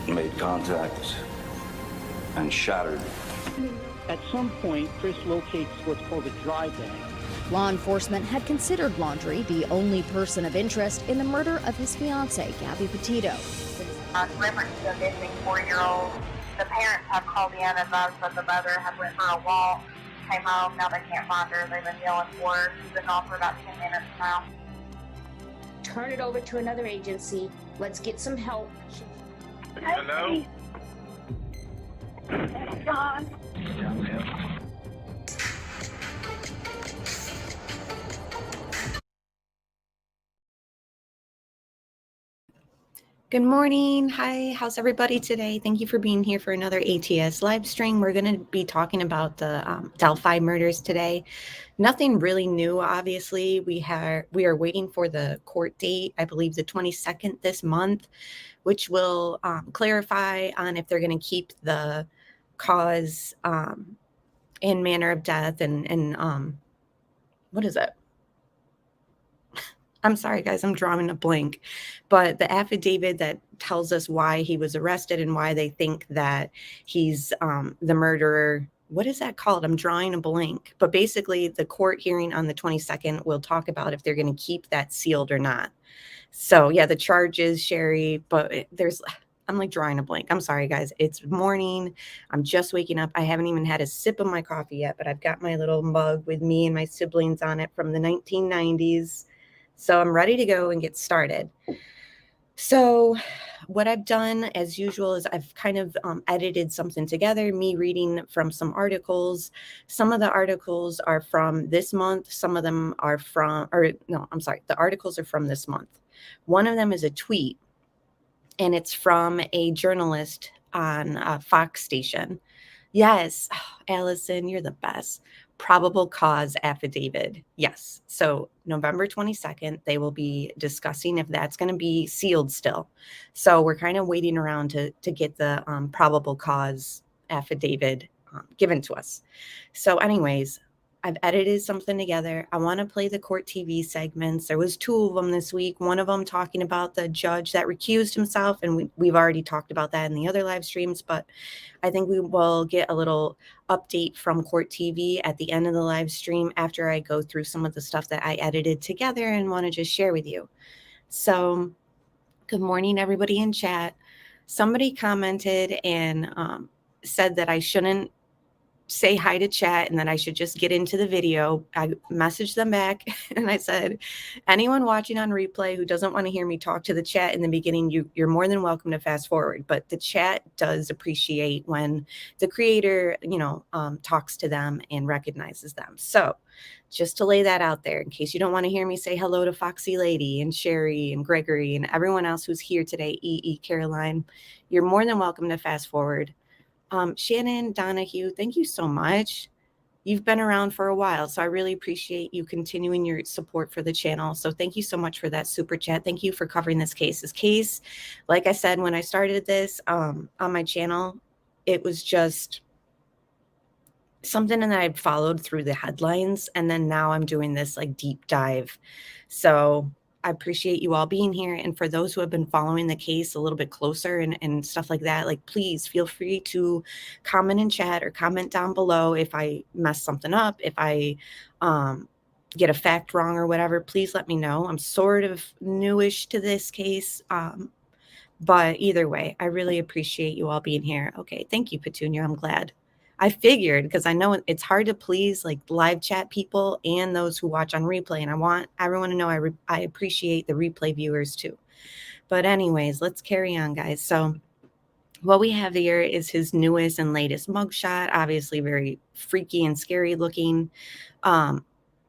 made contact and shattered. At some point, Chris locates what's called a dry bag. Law enforcement had considered Laundrie the only person of interest in the murder of his fiancée, Gabby Petito. Reference to a missing 4-year-old. The parents have called in and advised that the mother had went for a walk, came home, now they can't find her. They've been yelling for her. She's been gone for about 10 minutes now. Turn it over to another agency. Let's get some help. Hello? John. Good morning. Hi, how's everybody today? Thank you for being here for another ATS live stream. We're going to be talking about the Delphi murders today. Nothing really new, obviously. We are waiting for the court date, I believe the 22nd this month, which will clarify on if they're going to keep the cause and manner of death and what is it? I'm sorry, guys, I'm drawing a blank, but the affidavit that tells us why he was arrested and why they think that he's the murderer. What is that called? I'm drawing a blank. But basically, the court hearing on the 22nd will talk about if they're going to keep that sealed or not. So, yeah, the charges, Sherry, but I'm like drawing a blank. I'm sorry, guys. It's morning. I'm just waking up. I haven't even had a sip of my coffee yet, but I've got my little mug with me and my siblings on it from the 1990s. So I'm ready to go and get started. So what I've done, as usual, is I've kind of edited something together, me reading from some articles. Some of the articles are from this month. Some of them are the articles are from this month. One of them is a tweet, and it's from a journalist on Fox station. Yes, Allison, you're the best. Probable cause affidavit. Yes. So November 22nd, they will be discussing if that's going to be sealed still. So we're kind of waiting around to get the probable cause affidavit given to us. So anyways, I've edited something together. I want to play the court TV segments. There was 2 of them this week. One of them talking about the judge that recused himself, and we've already talked about that in the other live streams, but I think we will get a little update from court TV at the end of the live stream after I go through some of the stuff that I edited together and want to just share with you. So good morning, everybody in chat. Somebody commented and said that I shouldn't say hi to chat and that I should just get into the video. I messaged them back and I said, anyone watching on replay who doesn't want to hear me talk to the chat in the beginning, you're more than welcome to fast forward. But the chat does appreciate when the creator, talks to them and recognizes them. So just to lay that out there, in case you don't want to hear me say hello to Foxy Lady and Sherry and Gregory and everyone else who's here today, Caroline, you're more than welcome to fast forward. Shannon Donahue, thank you so much. You've been around for a while, so I really appreciate you continuing your support for the channel. So thank you so much for that super chat. Thank you for covering this case. This case, like I said, when I started this on my channel, it was just something that I'd followed through the headlines, and then now I'm doing this like deep dive. So I appreciate you all being here. And for those who have been following the case a little bit closer and stuff like that, like, please feel free to comment in chat or comment down below if I mess something up, if I get a fact wrong or whatever. Please let me know. I'm sort of newish to this case. But either way, I really appreciate you all being here. Okay. Thank you, Petunia. I'm glad. I figured, because I know it's hard to please like live chat people and those who watch on replay. And I want everyone to know I appreciate the replay viewers too. But anyways, let's carry on, guys. So what we have here is his newest and latest mugshot, obviously very freaky and scary looking.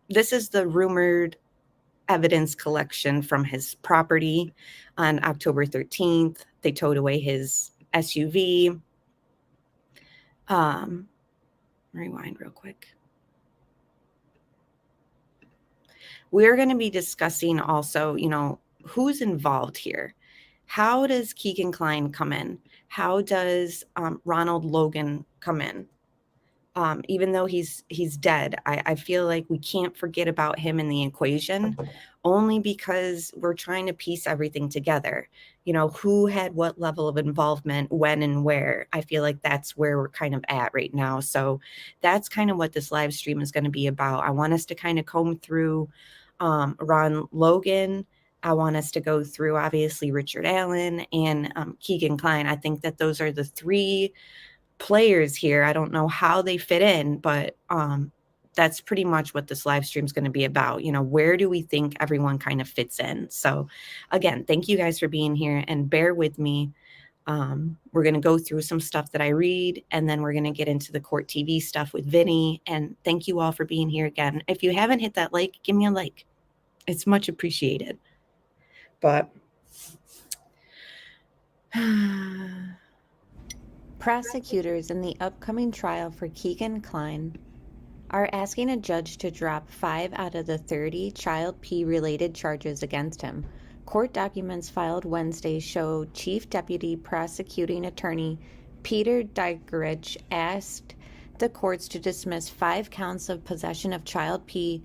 This is the rumored evidence collection from his property on October 13th. They towed away his SUV. Rewind real quick. We're going to be discussing also, who's involved here. How does Keegan Klein come in? How does Ronald Logan come in? Even though he's dead, I feel like we can't forget about him in the equation, only because we're trying to piece everything together. You know, who had what level of involvement, when and where. I feel like that's where we're kind of at right now. So that's kind of what this live stream is going to be about. I want us to kind of comb through Ron Logan. I want us to go through, obviously, Richard Allen and Keegan Klein. I think that those are the three players here. I don't know how they fit in, but that's pretty much what this live stream is going to be about. You know, where do we think everyone kind of fits in? So again, thank you guys for being here, and bear with me. We're going to go through some stuff that I read, and then we're going to get into the court TV stuff with Vinny. And thank you all for being here again. If you haven't hit that like, give me a like. It's much appreciated. But prosecutors in the upcoming trial for Keegan Klein are asking a judge to drop 5 out of the 30 Child P related charges against him. Court documents filed Wednesday show Chief Deputy Prosecuting Attorney Peter Dykerich asked the courts to dismiss 5 counts of possession of Child P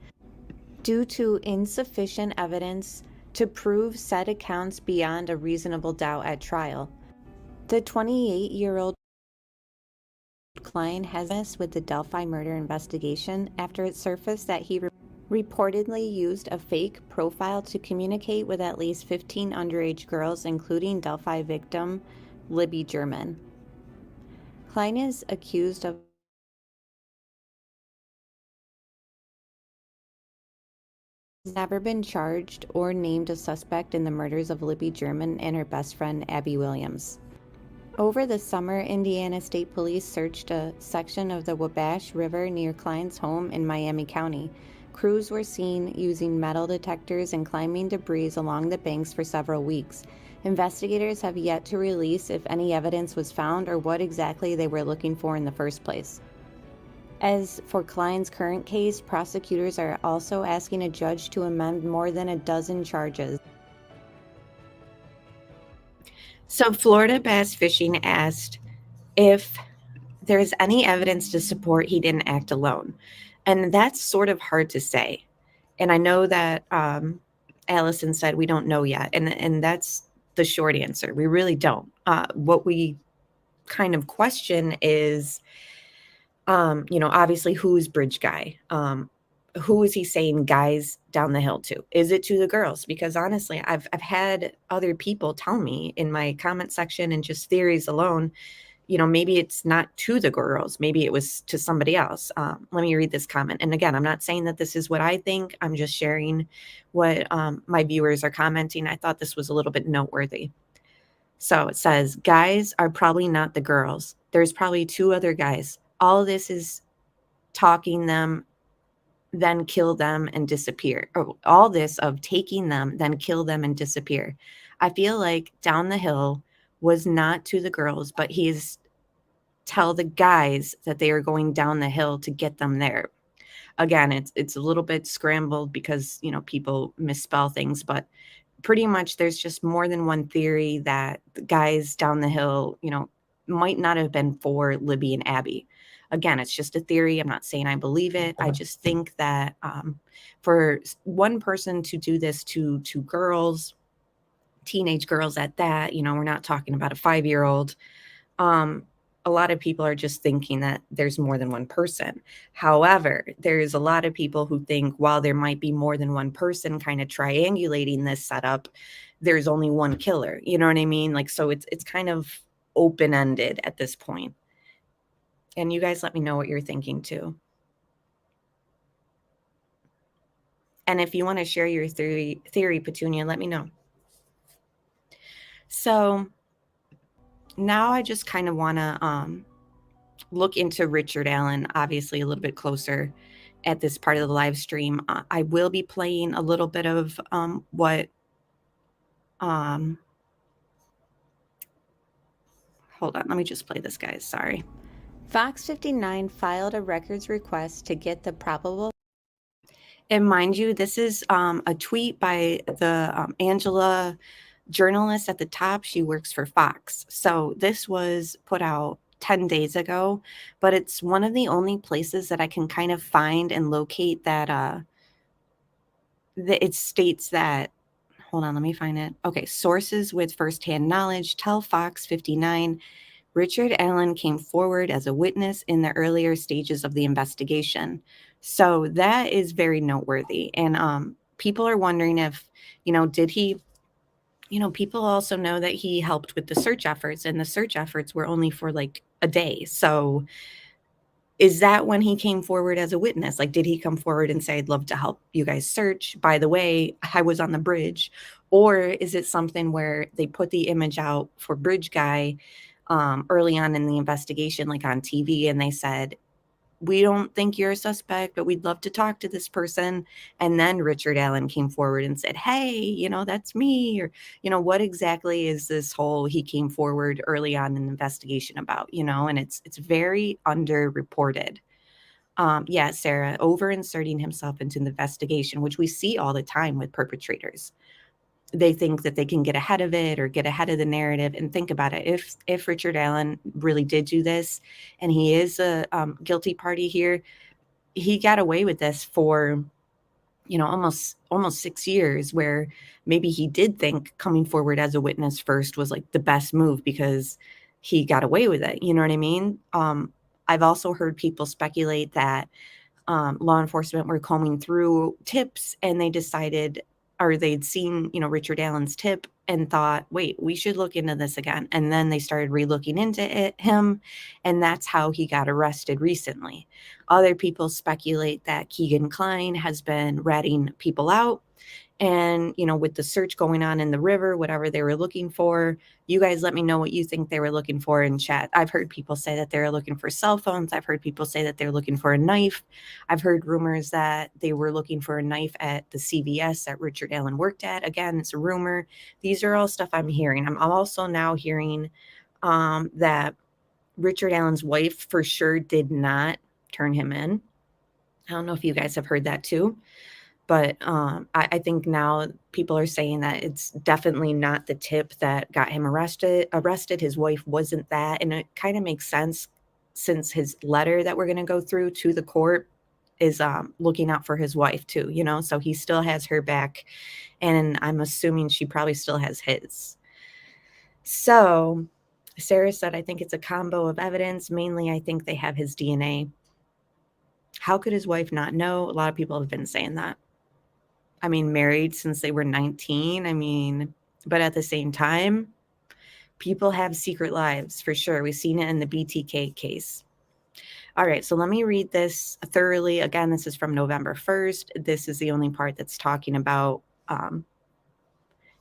due to insufficient evidence to prove said accounts beyond a reasonable doubt at trial. The 28-year-old Klein has been with the Delphi murder investigation after it surfaced that he reportedly used a fake profile to communicate with at least 15 underage girls, including Delphi victim Libby German. Klein is accused of never been charged or named a suspect in the murders of Libby German and her best friend Abby Williams. Over the summer, Indiana State Police searched a section of the Wabash River near Klein's home in Miami County. Crews were seen using metal detectors and climbing debris along the banks for several weeks. Investigators have yet to release if any evidence was found or what exactly they were looking for in the first place. As for Klein's current case, prosecutors are also asking a judge to amend more than a dozen charges. So Florida Bass Fishing asked if there's any evidence to support he didn't act alone. And that's sort of hard to say. And I know that Allison said we don't know yet. And that's the short answer. We really don't. What we kind of question is, obviously, who's Bridge Guy? Who is he saying guys down the hill to? Is it to the girls? Because honestly, I've had other people tell me in my comment section and just theories alone, maybe it's not to the girls. Maybe it was to somebody else. Let me read this comment. And again, I'm not saying that this is what I think. I'm just sharing what my viewers are commenting. I thought this was a little bit noteworthy. So it says, guys are probably not the girls. There's probably 2 other guys. All this is talking them, then kill them and disappear. Or all this of taking them, then kill them and disappear. I feel like down the hill was not to the girls, but he's tell the guys that they are going down the hill to get them there. Again, it's a little bit scrambled because, people misspell things, but pretty much there's just more than one theory that the guys down the hill, might not have been for Libby and Abby. Again, it's just a theory. I'm not saying I believe it. I just think that for one person to do this to girls, teenage girls at that, we're not talking about a 5-year-old. A lot of people are just thinking that there's more than one person. However, there's a lot of people who think while there might be more than one person kind of triangulating this setup, there's only one killer. You know what I mean? Like, so it's kind of open-ended at this point. And you guys let me know what you're thinking too. And if you want to share your theory, Petunia, let me know. So now I just kind of want to look into Richard Allen, obviously a little bit closer at this part of the live stream. I will be playing a little bit of what hold on, let me just play this, guys. Sorry. Fox 59 filed a records request to get the probable. And mind you, this is a tweet by the Angela journalist at the top. She works for Fox. So this was put out 10 days ago, but it's one of the only places that I can kind of find and locate that it states that, hold on, let me find it. Okay, sources with firsthand knowledge tell Fox 59 Richard Allen came forward as a witness in the earlier stages of the investigation. So that is very noteworthy. And people are wondering if, did he, people also know that he helped with the search efforts, and the search efforts were only for like a day. So is that when he came forward as a witness? Like, did he come forward and say, I'd love to help you guys search? By the way, I was on the bridge. Or is it something where they put the image out for Bridge Guy early on in the investigation, like on TV, and they said, we don't think you're a suspect, but we'd love to talk to this person. And then Richard Allen came forward and said, hey, that's me. Or, what exactly is this whole he came forward early on in the investigation about, and it's very underreported. Yeah, Sarah, over inserting himself into the investigation, which we see all the time with perpetrators. They think that they can get ahead of it or get ahead of the narrative. And think about it. If Richard Allen really did do this and he is a guilty party here, he got away with this for, almost 6 years, where maybe he did think coming forward as a witness first was like the best move because he got away with it. You know what I mean? I've also heard people speculate that law enforcement were combing through tips and they decided, or they'd seen, Richard Allen's tip and thought, wait, we should look into this again. And then they started re-looking into him. And that's how he got arrested recently. Other people speculate that Keegan Klein has been ratting people out. And, with the search going on in the river, whatever they were looking for, you guys let me know what you think they were looking for in chat. I've heard people say that they're looking for cell phones. I've heard people say that they're looking for a knife. I've heard rumors that they were looking for a knife at the CVS that Richard Allen worked at. Again, it's a rumor. These are all stuff I'm hearing. I'm also now hearing that Richard Allen's wife for sure did not turn him in. I don't know if you guys have heard that too. But I think now people are saying that it's definitely not the tip that got him arrested. His wife wasn't that. And it kind of makes sense since his letter that we're going to go through to the court is looking out for his wife too, so he still has her back. And I'm assuming she probably still has his. So Sarah said, I think it's a combo of evidence. Mainly, I think they have his DNA. How could his wife not know? A lot of people have been saying that. I mean, married since they were 19. But at the same time, people have secret lives for sure. We've seen it in the BTK case. All right, so let me read this thoroughly. Again, this is from November 1st. This is the only part that's talking about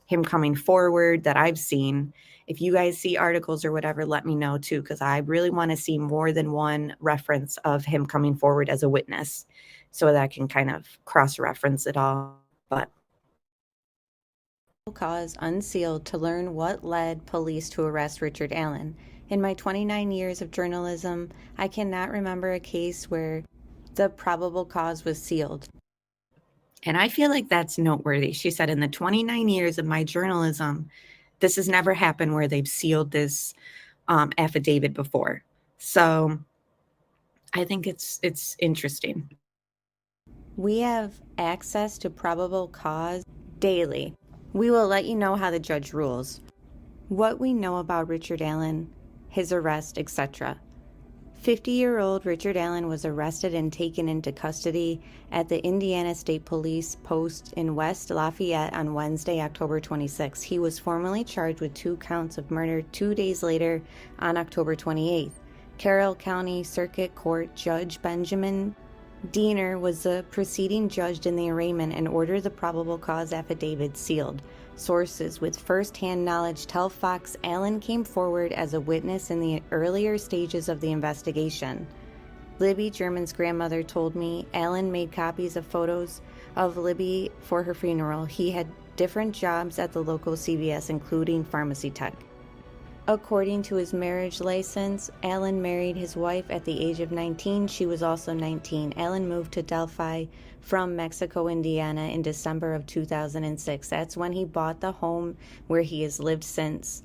him coming forward that I've seen. If you guys see articles or whatever, let me know too, because I really want to see more than one reference of him coming forward as a witness so that I can kind of cross-reference it all. But cause unsealed to learn what led police to arrest Richard Allen. In my 29 years of journalism, I cannot remember a case where the probable cause was sealed. And I feel like that's noteworthy. She said, in the 29 years of my journalism, this has never happened where they've sealed this affidavit before. So I think it's interesting. We have access to probable cause daily. We will let you know how the judge rules, what we know about Richard Allen, his arrest, etc. 50-year-old Richard Allen was arrested and taken into custody at the Indiana State Police post in West Lafayette on Wednesday, October 26. He was formally charged with 2 counts of murder 2 days later on October 28th. Carroll County Circuit Court Judge Benjamin Diener was the preceding judge in the arraignment and ordered the probable cause affidavit sealed. Sources with first-hand knowledge tell Fox Allen came forward as a witness in the earlier stages of the investigation. Libby German's grandmother told me Allen made copies of photos of Libby for her funeral. He had different jobs at the local CVS, including pharmacy tech. According to his marriage license, Allen married his wife at the age of 19. She was also 19. Allen moved to Delphi from Mexico, Indiana in December of 2006. That's when he bought the home where he has lived since.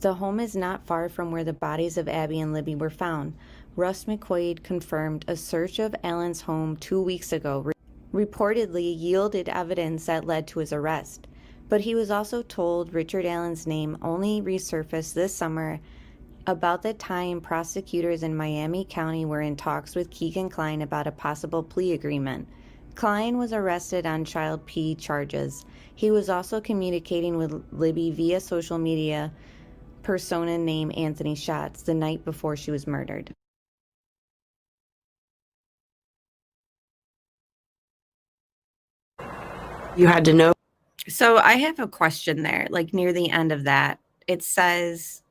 The home is not far from where the bodies of Abby and Libby were found. Russ McQuaid confirmed a search of Allen's home 2 weeks ago reportedly yielded evidence that led to his arrest. But he was also told Richard Allen's name only resurfaced this summer, about the time prosecutors in Miami County were in talks with Keegan Klein about a possible plea agreement. Klein was arrested on child P charges. He was also communicating with Libby via social media persona named Anthony Schatz the night before she was murdered. You had to know. So I have a question there, like near the end of that. It says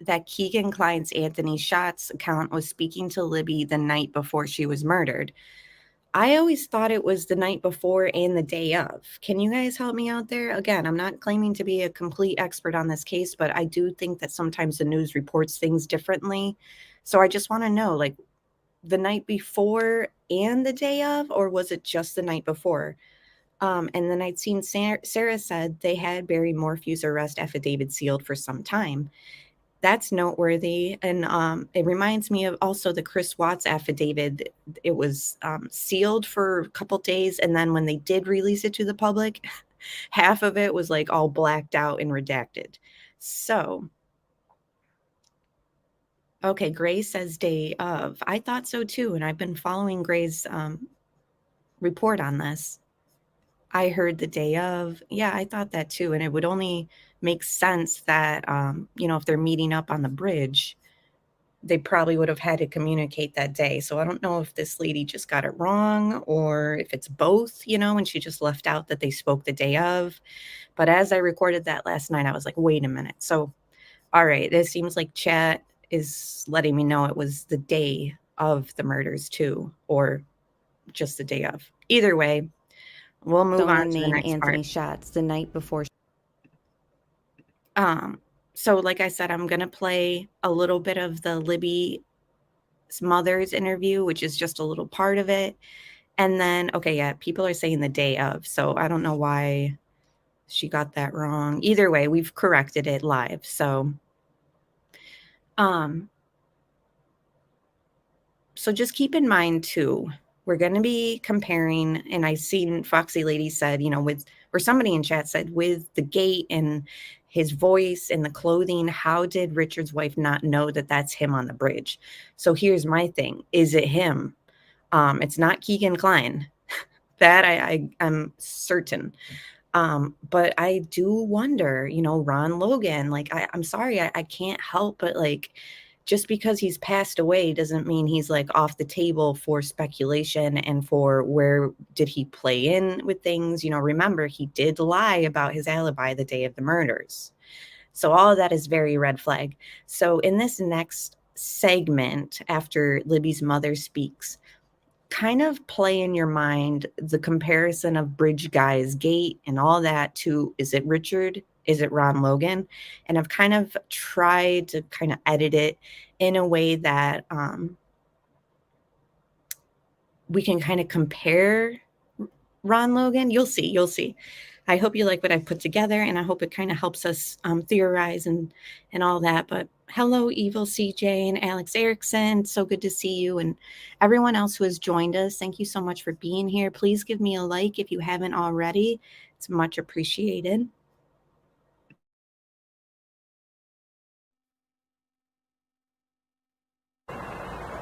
that Keegan Klein's Anthony Schatz account was speaking to Libby the night before she was murdered. I always thought it was the night before and the day of. Can you guys help me out there? Again, I'm not claiming to be a complete expert on this case, but I do think that sometimes the news reports things differently. So I just want to know, like, the night before and the day of, or was it just the night before? And then I'd seen Sarah said they had Barry Morphew's arrest affidavit sealed for some time. That's noteworthy. And it reminds me of also the Chris Watts affidavit. It was sealed for a couple days. And then when they did release it to the public, half of it was like all blacked out and redacted. So, okay, Gray says day of. I thought so too. And I've been following Gray's report on this. I heard the day of. Yeah, I thought that too. And it would only make sense that, if they're meeting up on the bridge, they probably would have had to communicate that day. So I don't know if this lady just got it wrong or if it's both, and she just left out that they spoke the day of. But as I recorded that last night, I was like, wait a minute. So, all right, it seems like chat is letting me know it was the day of the murders too, or just the day of. Either way, we'll move on to the next Anthony part. Schatz the night before. So like I said, I'm going to play a little bit of the Libby's mother's interview, which is just a little part of it. And then, okay, yeah, people are saying the day of. So I don't know why she got that wrong. Either way, we've corrected it live. So, so just keep in mind too, we're going to be comparing, and I seen Foxy Lady said, or somebody in chat said, with the gait and his voice and the clothing, how did Richard's wife not know that that's him on the bridge? So here's my thing. Is it him? It's not Keegan Klein. That I'm certain. But I do wonder, Ron Logan, like, I'm sorry, I can't help but like, just because he's passed away doesn't mean he's like off the table for speculation and for where did he play in with things. Remember, he did lie about his alibi the day of the murders. So all of that is very red flag. So in this next segment, after Libby's mother speaks, kind of play in your mind the comparison of Bridge Guy's gait and all that to, is it Richard? Is it Ron Logan? And I've kind of tried to kind of edit it in a way that we can kind of compare Ron Logan. You'll see. I hope you like what I put together, and I hope it kind of helps us theorize and all that. But hello, Evil CJ and Alex Erickson. So good to see you. And everyone else who has joined us, thank you so much for being here. Please give me a like if you haven't already. It's much appreciated.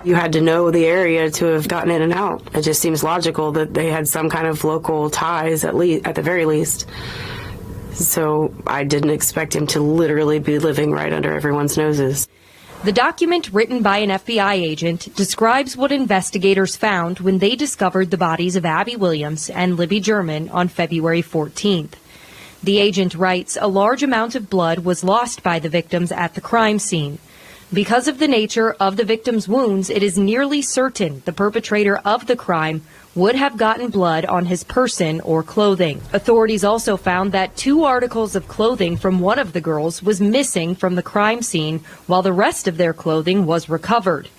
You had to know the area to have gotten in and out. It just seems logical that they had some kind of local ties, at the very least. So I didn't expect him to literally be living right under everyone's noses. The document, written by an FBI agent, describes what investigators found when they discovered the bodies of Abby Williams and Libby German on February 14th. The agent writes, a large amount of blood was lost by the victims at the crime scene. Because of the nature of the victim's wounds, it is nearly certain the perpetrator of the crime would have gotten blood on his person or clothing. Authorities also found that 2 articles of clothing from one of the girls was missing from the crime scene, while the rest of their clothing was recovered.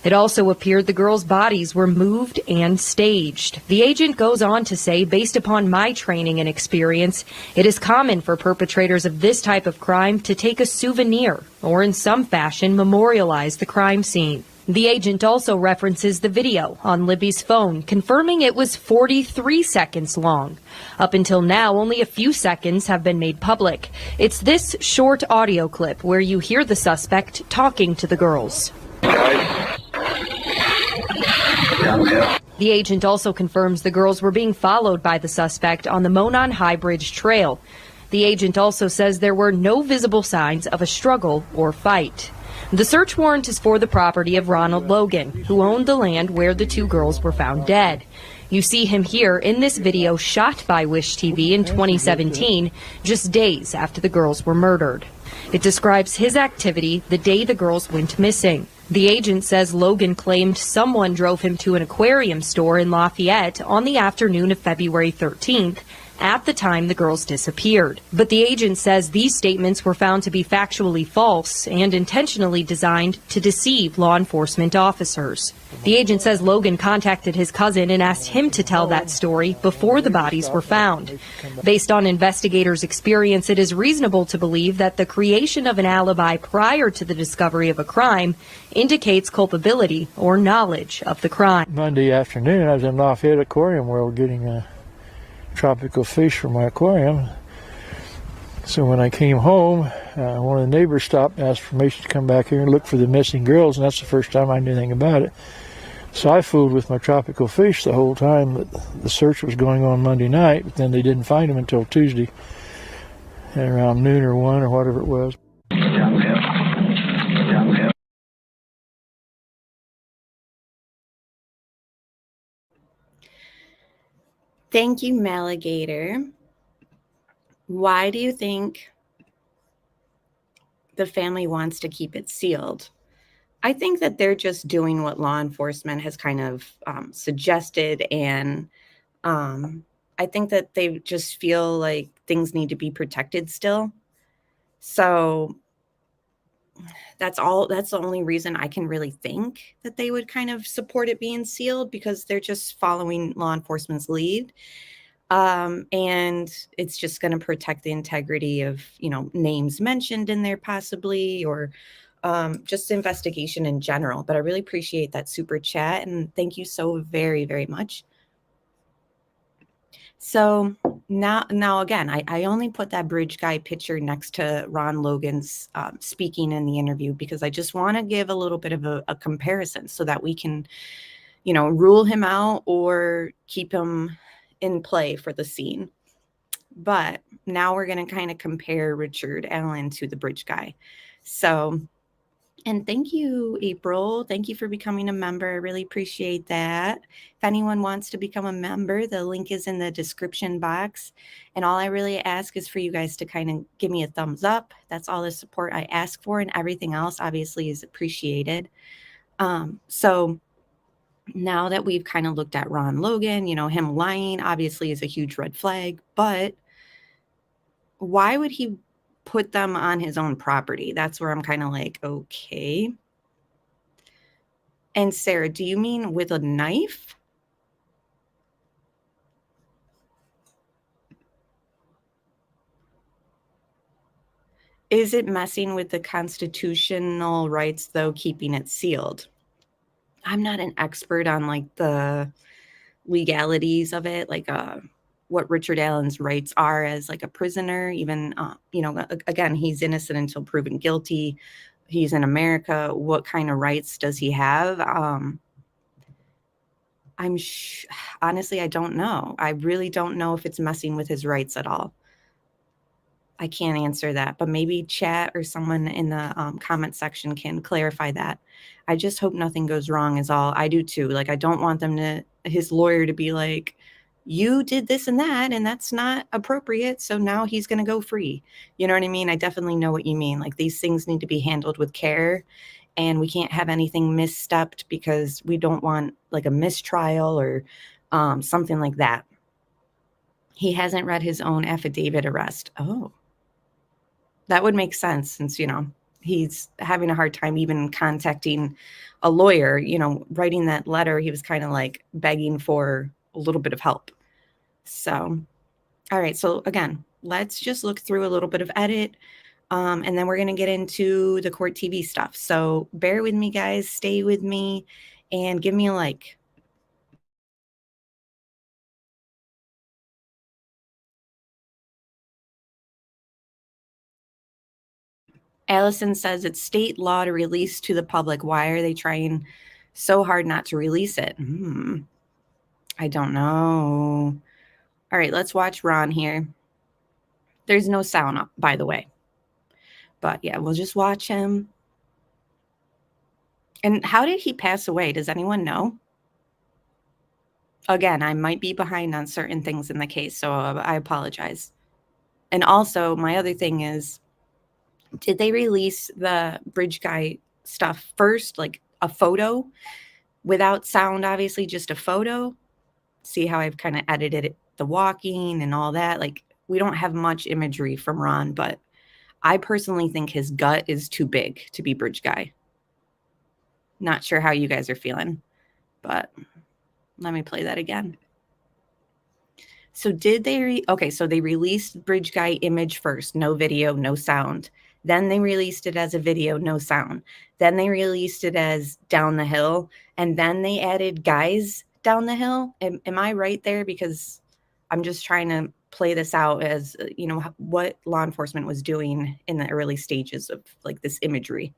It also appeared the girls' bodies were moved and staged. The agent goes on to say, based upon my training and experience, it is common for perpetrators of this type of crime to take a souvenir or in some fashion memorialize the crime scene. The agent also references the video on Libby's phone, confirming it was 43 seconds long. Up until now, only a few seconds have been made public. It's this short audio clip where you hear the suspect talking to the girls. The agent also confirms the girls were being followed by the suspect on the Monon High Bridge Trail. The agent also says there were no visible signs of a struggle or fight. The search warrant is for the property of Ronald Logan, who owned the land where the two girls were found dead. You see him here in this video shot by Wish TV in 2017, just days after the girls were murdered. It describes his activity the day the girls went missing. The agent says Logan claimed someone drove him to an aquarium store in Lafayette on the afternoon of February 13th, at the time the girls disappeared. But the agent says these statements were found to be factually false and intentionally designed to deceive law enforcement officers. The agent says Logan contacted his cousin and asked him to tell that story before the bodies were found. Based on investigators' experience, it is reasonable to believe that the creation of an alibi prior to the discovery of a crime indicates culpability or knowledge of the crime. Monday afternoon, I was in Lafayette Aquarium World getting a tropical fish for my aquarium. So when I came home, one of the neighbors stopped and asked for permission to come back here and look for the missing girls, and that's the first time I knew anything about it. So I fooled with my tropical fish the whole time that the search was going on Monday night, but then they didn't find them until Tuesday at around noon or 1 or whatever it was. Thank you, Maligator. Why do you think the family wants to keep it sealed? I think that they're just doing what law enforcement has kind of suggested, and I think that they just feel like things need to be protected still. So that's the only reason I can really think that they would kind of support it being sealed, because they're just following law enforcement's lead. And it's just going to protect the integrity of, names mentioned in there possibly, or just investigation in general. But I really appreciate that super chat, and thank you so very, very much. So now again, I only put that bridge guy picture next to Ron Logan's speaking in the interview, because I just want to give a little bit of a comparison so that we can, rule him out or keep him in play for the scene. But now we're going to kind of compare Richard Allen to the bridge guy. So, and thank you, April. Thank you for becoming a member. I really appreciate that. If anyone wants to become a member, the link is in the description box. And all I really ask is for you guys to kind of give me a thumbs up. That's all the support I ask for, and everything else obviously is appreciated. So now that we've kind of looked at Ron Logan, him lying obviously is a huge red flag, but why would he put them on his own property? That's where I'm kind of like, okay. And Sarah, do you mean with a knife? Is it messing with the constitutional rights, though, keeping it sealed? I'm not an expert on like the legalities of it, like what Richard Allen's rights are as like a prisoner. Even, again, he's innocent until proven guilty. He's in America. What kind of rights does he have? Honestly, I don't know. I really don't know if it's messing with his rights at all. I can't answer that, but maybe chat or someone in the comment section can clarify that. I just hope nothing goes wrong is all. I do too. Like, I don't want his lawyer to be like, you did this and that, and that's not appropriate, so now he's going to go free. You know what I mean? I definitely know what you mean. Like, these things need to be handled with care, and we can't have anything misstepped because we don't want like a mistrial or something like that. He hasn't read his own affidavit arrest. Oh. That would make sense since, he's having a hard time even contacting a lawyer. You know, writing that letter, he was kind of like begging for a little bit of help. So, all right. So again, let's just look through a little bit of edit. And then we're going to get into the court TV stuff. So bear with me, guys. Stay with me and give me a like. Allison says it's state law to release to the public. Why are they trying so hard not to release it? I don't know. All right, let's watch Ron here. There's no sound up, by the way. But yeah, we'll just watch him. And how did he pass away? Does anyone know? Again, I might be behind on certain things in the case, so I apologize. And also, my other thing is, did they release the bridge guy stuff first, like a photo without sound, obviously, just a photo? See how I've kind of edited it, the walking and all that? Like, we don't have much imagery from Ron, but I personally think his gut is too big to be bridge guy. Not sure how you guys are feeling, but let me play that again. So did they, okay, so they released bridge guy image first, no video, no sound. Then they released it as a video, no sound. Then they released it as down the hill. And then they added guys down the hill. Am I right there? Because I'm just trying to play this out as, you know, what law enforcement was doing in the early stages of like this imagery.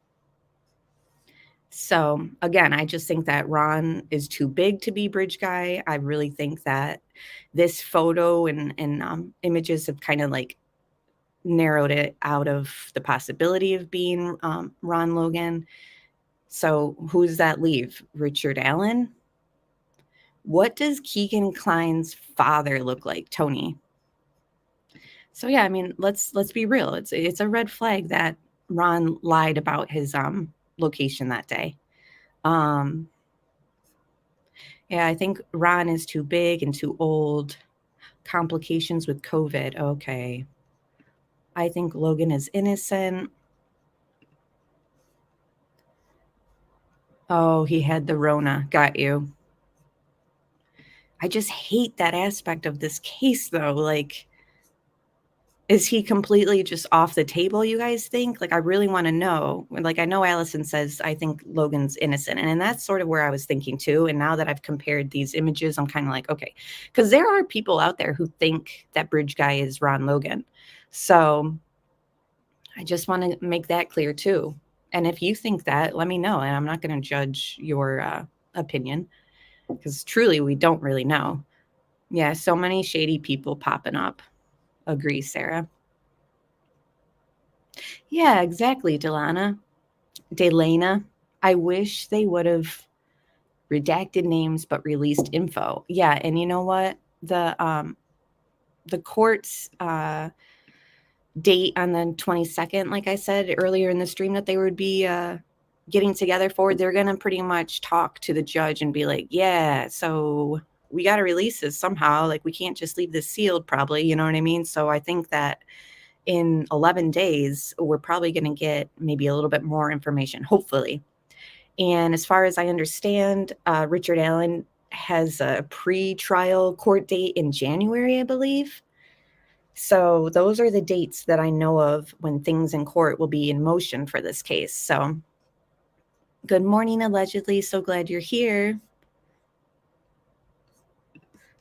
So again, I just think that Ron is too big to be bridge guy. I really think that this photo and images have kind of like narrowed it out of the possibility of being Ron Logan. So who's that leave? Richard Allen? What does Keegan Klein's father look like? Tony. So yeah, I mean, let's be real. It's a red flag that Ron lied about his location that day. Yeah, I think Ron is too big and too old. Complications with COVID. Okay. I think Logan is innocent. Oh, he had the Rona. Got you. I just hate that aspect of this case, though. Like, is he completely just off the table, you guys think? Like, I really want to know. Like, I know Allison says, I think Logan's innocent. And that's sort of where I was thinking, too. And now that I've compared these images, I'm kind of like, okay. Because there are people out there who think that bridge guy is Ron Logan. So I just want to make that clear, too. And if you think that, let me know. And I'm not going to judge your opinion. Because truly, we don't really know. Yeah, so many shady people popping up. Agree, Sarah. Yeah, exactly, Delana. I wish they would have redacted names but released info. Yeah, and you know what? The court's date on the 22nd, like I said earlier in the stream, that they would be getting together for, they're going to pretty much talk to the judge and be like, yeah, so we got to release this somehow. Like, we can't just leave this sealed, probably. You know what I mean? So I think that in 11 days, we're probably going to get maybe a little bit more information, hopefully. And as far as I understand, Richard Allen has a pre-trial court date in January, I believe. So those are the dates that I know of when things in court will be in motion for this case. So good morning, allegedly. So glad you're here.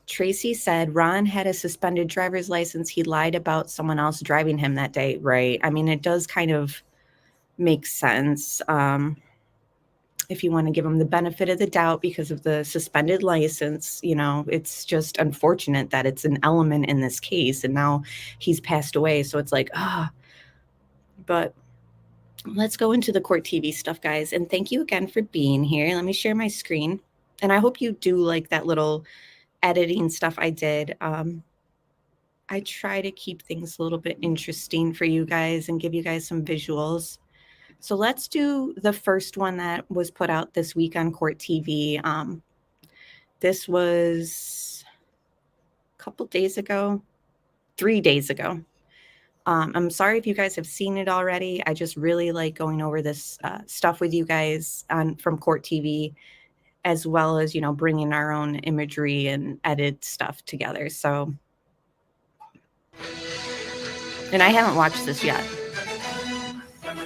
Tracy said Ron had a suspended driver's license. He lied about someone else driving him that day. Right. I mean, it does kind of make sense. If you want to give him the benefit of the doubt because of the suspended license, you know, it's just unfortunate that it's an element in this case. And now he's passed away. So it's like, but let's go into the court TV stuff, guys. And thank you again for being here. Let me share my screen. And I hope you do like that little editing stuff I did. I try to keep things a little bit interesting for you guys and give you guys some visuals. So let's do the first one that was put out this week on Court TV. This was a couple days ago, 3 days ago. I'm sorry if you guys have seen it already. I just really like going over this stuff with you guys from Court TV, as well as, bringing our own imagery and edit stuff together. So, and I haven't watched this yet.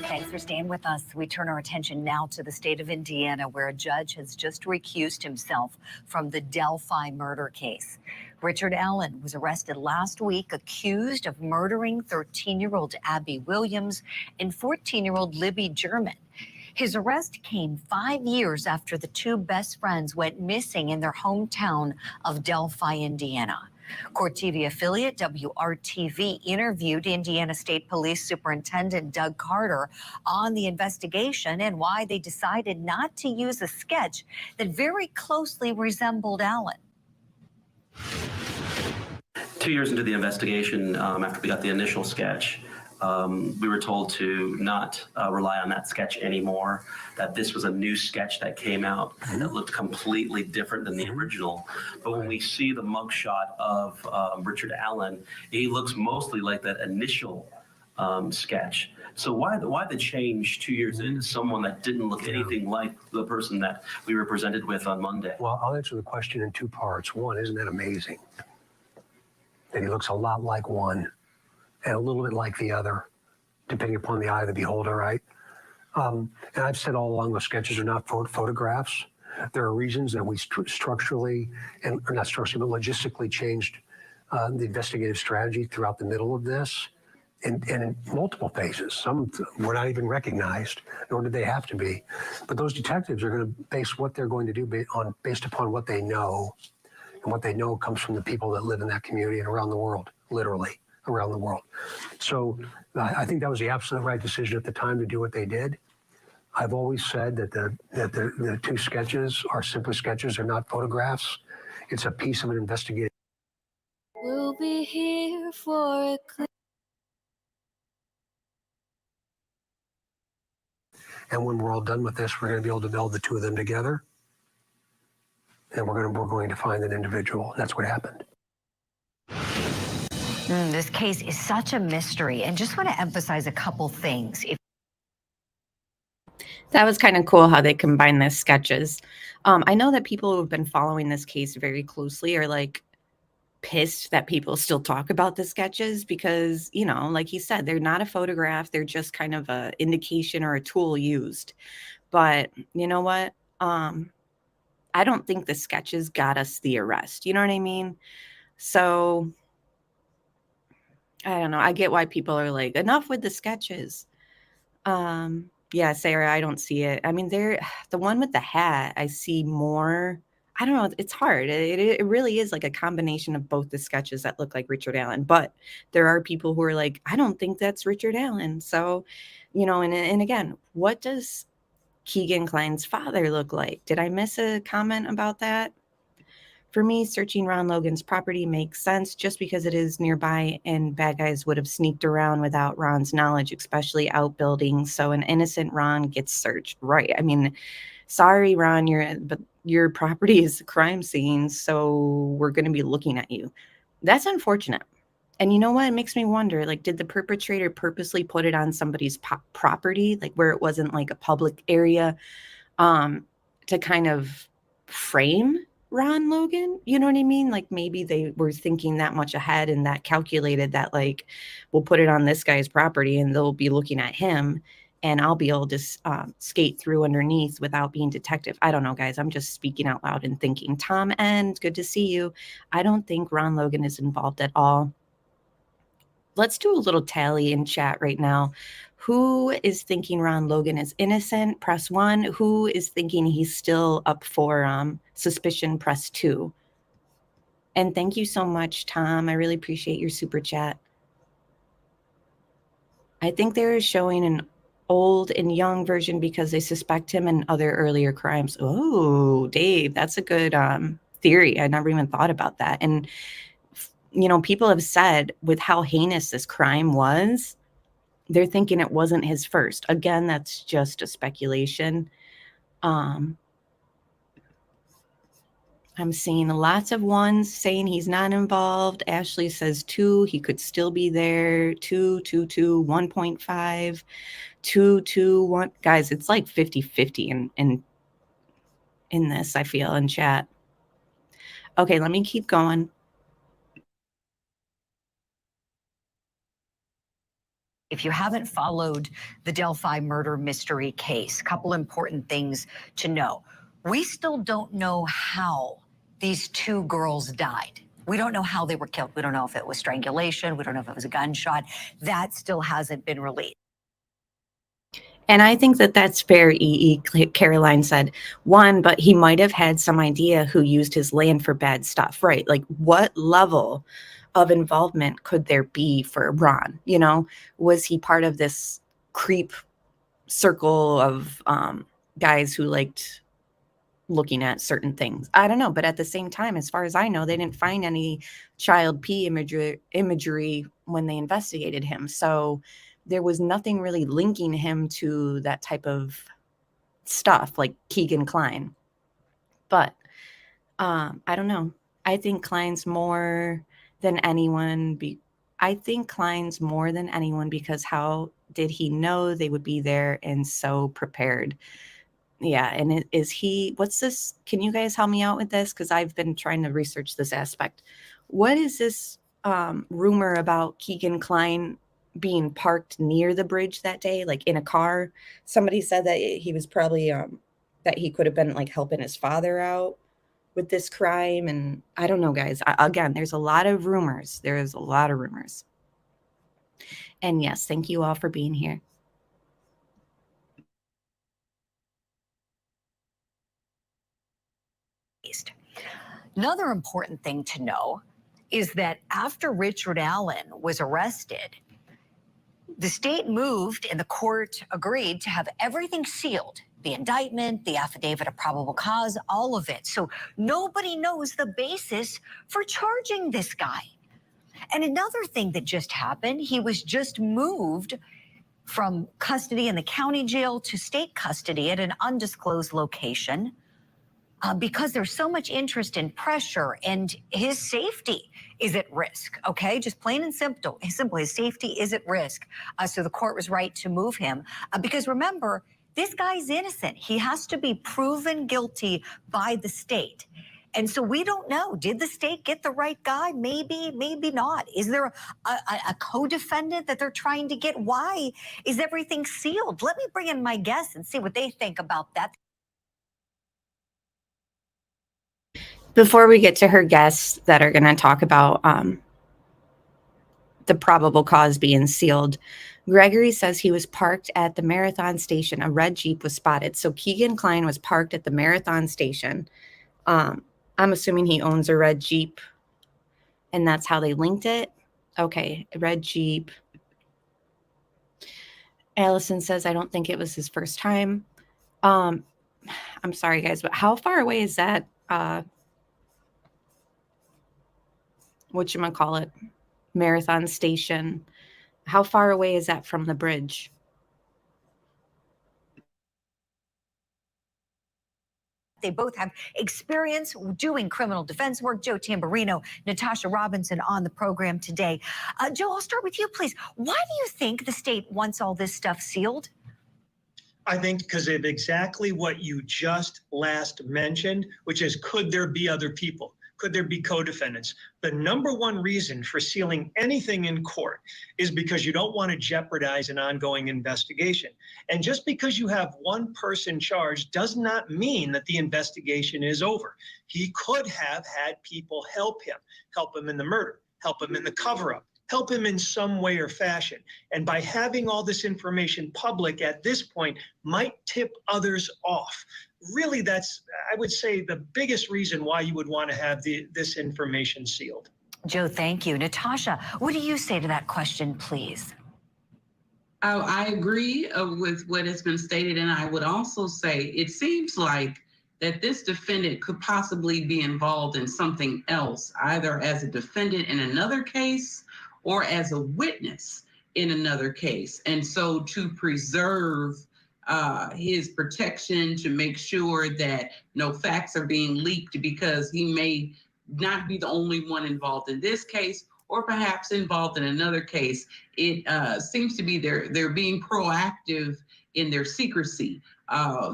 Thanks for staying with us. We turn our attention now to the state of Indiana, where a judge has just recused himself from the Delphi murder case. Richard Allen was arrested last week, accused of murdering 13-year-old Abby Williams and 14-year-old Libby German. His arrest came 5 years after the two best friends went missing in their hometown of Delphi, Indiana. Court TV affiliate WRTV interviewed Indiana State Police Superintendent Doug Carter on the investigation and why they decided not to use a sketch that very closely resembled Allen. 2 years into the investigation, after we got the initial sketch, we were told to not rely on that sketch anymore, that this was a new sketch that came out that looked completely different than the original. But when we see the mugshot of Richard Allen, he looks mostly like that initial sketch. So why the change 2 years into someone that didn't look anything like the person that we were presented with on Monday? Well, I'll answer the question in two parts. One, isn't that amazing? That he looks a lot like one and a little bit like the other, depending upon the eye of the beholder, right? And I've said all along, those sketches are not photographs. There are reasons that we structurally, and or not structurally, but logistically changed the investigative strategy throughout the middle of this, and in multiple phases. Some were not even recognized, nor did they have to be. But those detectives are going to base what they're going to do based upon what they know, and what they know comes from the people that live in that community and around the world, literally around the world. So I think that was the absolute right decision at the time to do what they did. I've always said that the two sketches are simply sketches, they're not photographs. It's a piece of an investigative. We'll be here for a clip. And when we're all done with this, we're going to be able to meld the two of them together. And we're going to find an individual. That's what happened. This case is such a mystery, and just want to emphasize a couple things. That was kind of cool how they combined the sketches. I know that people who have been following this case very closely are like pissed that people still talk about the sketches because, like he said, they're not a photograph. They're just kind of a indication or a tool used. But you know what? I don't think the sketches got us the arrest. You know what I mean? So I don't know. I get why people are like, enough with the sketches. Yeah, Sarah, I don't see it. I mean, the one with the hat, I see more. I don't know. It's hard. It really is like a combination of both the sketches that look like Richard Allen. But there are people who are like, I don't think that's Richard Allen. So, and again, what does Keegan Klein's father look like? Did I miss a comment about that? For me, searching Ron Logan's property makes sense just because it is nearby and bad guys would have sneaked around without Ron's knowledge, especially outbuildings. So an innocent Ron gets searched. Right. I mean, sorry, Ron, but your property is a crime scene, so we're going to be looking at you. That's unfortunate. And you know what? It makes me wonder, like, did the perpetrator purposely put it on somebody's property, like where it wasn't like a public area, to kind of frame Ron Logan? You know what I mean? Like maybe they were thinking that much ahead and that calculated that, like, we'll put it on this guy's property and they'll be looking at him and I'll be able to skate through underneath without being detective. I don't know, guys. I'm just speaking out loud and thinking. Tom N., good to see you. I don't think Ron Logan is involved at all. Let's do a little tally in chat right now. Who is thinking Ron Logan is innocent? Press 1. Who is thinking he's still up for suspicion? Press 2. And thank you so much, Tom. I really appreciate your super chat. I think they're showing an old and young version because they suspect him in other earlier crimes. Oh, Dave, that's a good theory. I never even thought about that. And, people have said with how heinous this crime was, they're thinking it wasn't his first. Again, that's just a speculation. I'm seeing lots of ones saying he's not involved. Ashley says 2, he could still be there. 2, 2, 2, 1.5, 2, 2, 1. Guys, it's like 50-50 in this, I feel, in chat. Okay, let me keep going. If you haven't followed the Delphi murder mystery case, a couple important things to know. We still don't know how these 2 girls died. We don't know how they were killed. We don't know if it was strangulation. We don't know if it was a gunshot. That still hasn't been released. And I think that that's fair, Caroline said. 1, but he might have had some idea who used his land for bad stuff, right? Like, what level of involvement could there be for Ron? You know, was he part of this creep circle of guys who liked looking at certain things? I don't know. But at the same time, as far as I know, they didn't find any child P imagery when they investigated him. So there was nothing really linking him to that type of stuff like Keegan Klein. But I don't know. I think Klein's more than anyone. I think Klein's more than anyone because how did he know they would be there and so prepared? Yeah. And is he, what's this? Can you guys help me out with this? Because I've been trying to research this aspect. What is this rumor about Keegan Klein being parked near the bridge that day, like in a car? Somebody said that he was probably, that he could have been like helping his father out with this crime. And I don't know, guys. Again, there's a lot of rumors. There's a lot of rumors. And yes, thank you all for being here. Another important thing to know is that after Richard Allen was arrested, the state moved and the court agreed to have everything sealed. The indictment, the affidavit of probable cause, all of it. So nobody knows the basis for charging this guy. And another thing that just happened, he was just moved from custody in the county jail to state custody at an undisclosed location because there's so much interest and pressure, and his safety is at risk, okay? Just plain and simple, his safety is at risk. So the court was right to move him because remember, this guy's innocent. He has to be proven guilty by the state. And so we don't know. Did the state get the right guy? Maybe, maybe not. Is there a co-defendant that they're trying to get? Why is everything sealed? Let me bring in my guests and see what they think about that. Before we get to her guests that are going to talk about the probable cause being sealed, Gregory says he was parked at the Marathon station. A red Jeep was spotted. So Keegan Klein was parked at the Marathon station. I'm assuming he owns a red Jeep, and that's how they linked it. Okay, a red Jeep. Allison says, I don't think it was his first time. I'm sorry, guys, but how far away is that? Whatchamacallit, Marathon station. How far away is that from the bridge? They both have experience doing criminal defense work. Joe Tamburino, Natasha Robinson on the program today. Joe, I'll start with you, please. Why do you think the state wants all this stuff sealed? I think because of exactly what you just last mentioned, which is, could there be other people? Could there be co-defendants? The number one reason for sealing anything in court is because you don't want to jeopardize an ongoing investigation. And just because you have one person charged does not mean that the investigation is over. He could have had people help him in the murder, help him in the cover-up, help him in some way or fashion. And by having all this information public at this point might tip others off. Really, that's, I would say, the biggest reason why you would want to have this information sealed. Joe, thank you. Natasha, what do you say to that question, please? I agree with what has been stated, and I would also say it seems like that this defendant could possibly be involved in something else, either as a defendant in another case or as a witness in another case. And so to preserve his protection to make sure that no facts are being leaked, because he may not be the only one involved in this case, or perhaps involved in another case. It seems to be they're being proactive in their secrecy.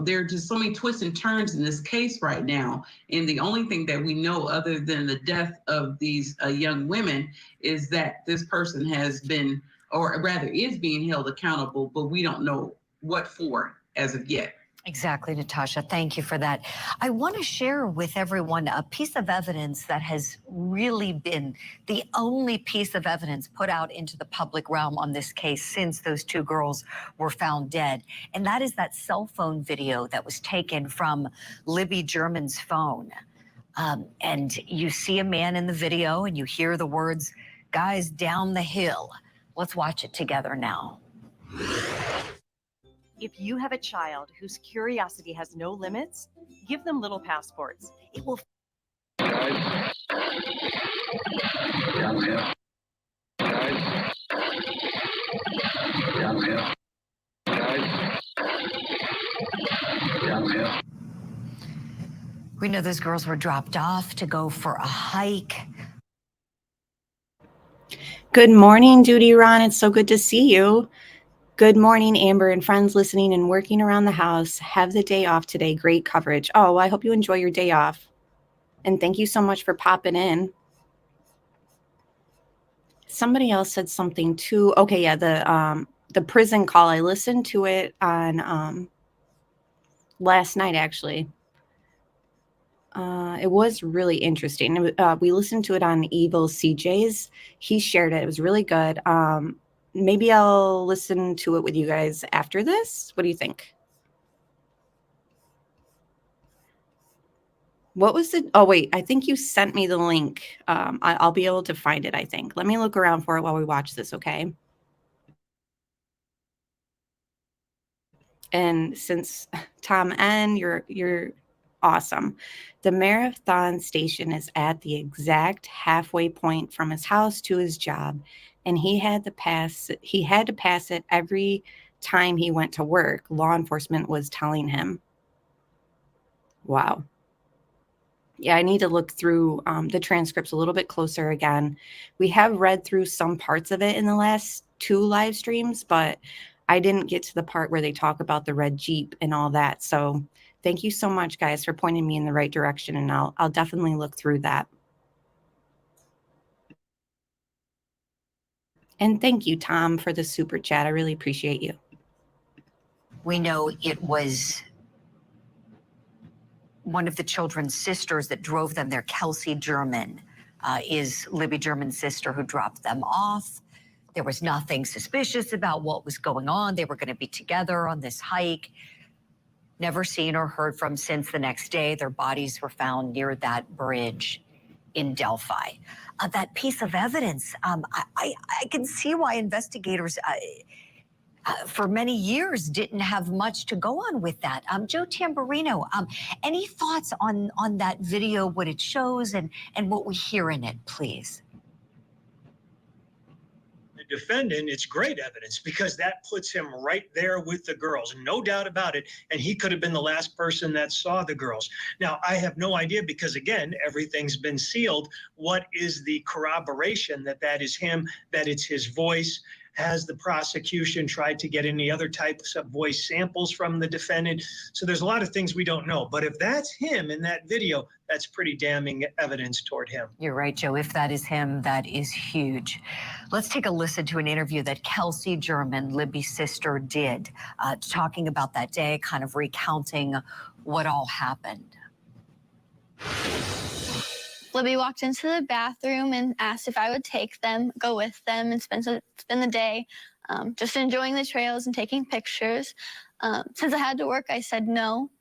There are just so many twists and turns in this case right now. And the only thing that we know other than the death of these young women is that this person has been, or rather is being held accountable, but we don't know what for as of yet. Exactly, Natasha. Thank you for that. I want to share with everyone a piece of evidence that has really been the only piece of evidence put out into the public realm on this case since those two girls were found dead. And that is that cell phone video that was taken from Libby German's phone. And you see a man in the video and you hear the words, "Guys down the hill." Let's watch it together now. If you have a child whose curiosity has no limits, give them little passports. It will. Guys. Down the hill. Guys. Down the hill. Guys. Down the hill. We know those girls were dropped off to go for a hike. Good morning, Duty Ron. It's so good to see you. Good morning, Amber and friends listening and working around the house. Have the day off today. Great coverage. Oh, well, I hope you enjoy your day off. And thank you so much for popping in. Somebody else said something too. Okay, yeah, the prison call. I listened to it on last night, actually. It was really interesting. We listened to it on Evil CJ's. He shared it. It was really good. Maybe I'll listen to it with you guys after this. What do you think? What was it? Oh, wait, I think you sent me the link. I'll be able to find it, I think. Let me look around for it while we watch this, okay? And since Tom N, you're awesome. The marathon station is at the exact halfway point from his house to his job. And he had to pass it every time he went to work, law enforcement was telling him. Wow. Yeah, I need to look through the transcripts a little bit closer again. We have read through some parts of it in the last 2 live streams, but I didn't get to the part where they talk about the red Jeep and all that. So thank you so much, guys, for pointing me in the right direction, and I'll definitely look through that. And thank you, Tom, for the super chat. I really appreciate you. We know it was one of the children's sisters that drove them there. Kelsey German is Libby German's sister who dropped them off. There was nothing suspicious about what was going on. They were going to be together on this hike. Never seen or heard from since the next day. Their bodies were found near that bridge in Delphi. That piece of evidence, I can see why investigators for many years didn't have much to go on with that. Joe Tamburino, any thoughts on that video, what it shows and what we hear in it, please? The defendant, it's great evidence because that puts him right there with the girls, no doubt about it. And he could have been the last person that saw the girls. Now, I have no idea because, again, everything's been sealed. What is the corroboration that that is him, that it's his voice? Has the prosecution tried to get any other types of voice samples from the defendant? So there's a lot of things we don't know. But if that's him in that video, that's pretty damning evidence toward him. You're right, Joe. If that is him, that is huge. Let's take a listen to an interview that Kelsey German, Libby's sister, did, talking about that day, kind of recounting what all happened. Libby walked into the bathroom and asked if I would go with them and spend the day just enjoying the trails and taking pictures. Since I had to work, I said no.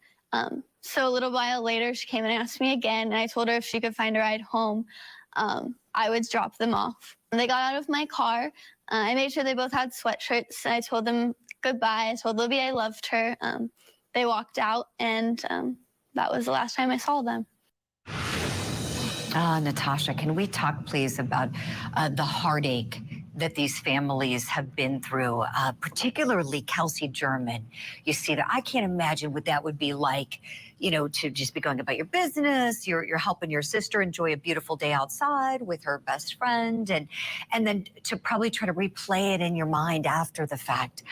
So a little while later, she came and asked me again, and I told her if she could find a ride home, I would drop them off. When they got out of my car, I made sure they both had sweatshirts, and I told them goodbye. I told Libby I loved her. They walked out, and that was the last time I saw them. Natasha, can we talk, please, about the heartache that these families have been through, particularly Kelsey German. You see that. I can't imagine what that would be like, you know, to just be going about your business. You're helping your sister enjoy a beautiful day outside with her best friend, and then to probably try to replay it in your mind after the fact.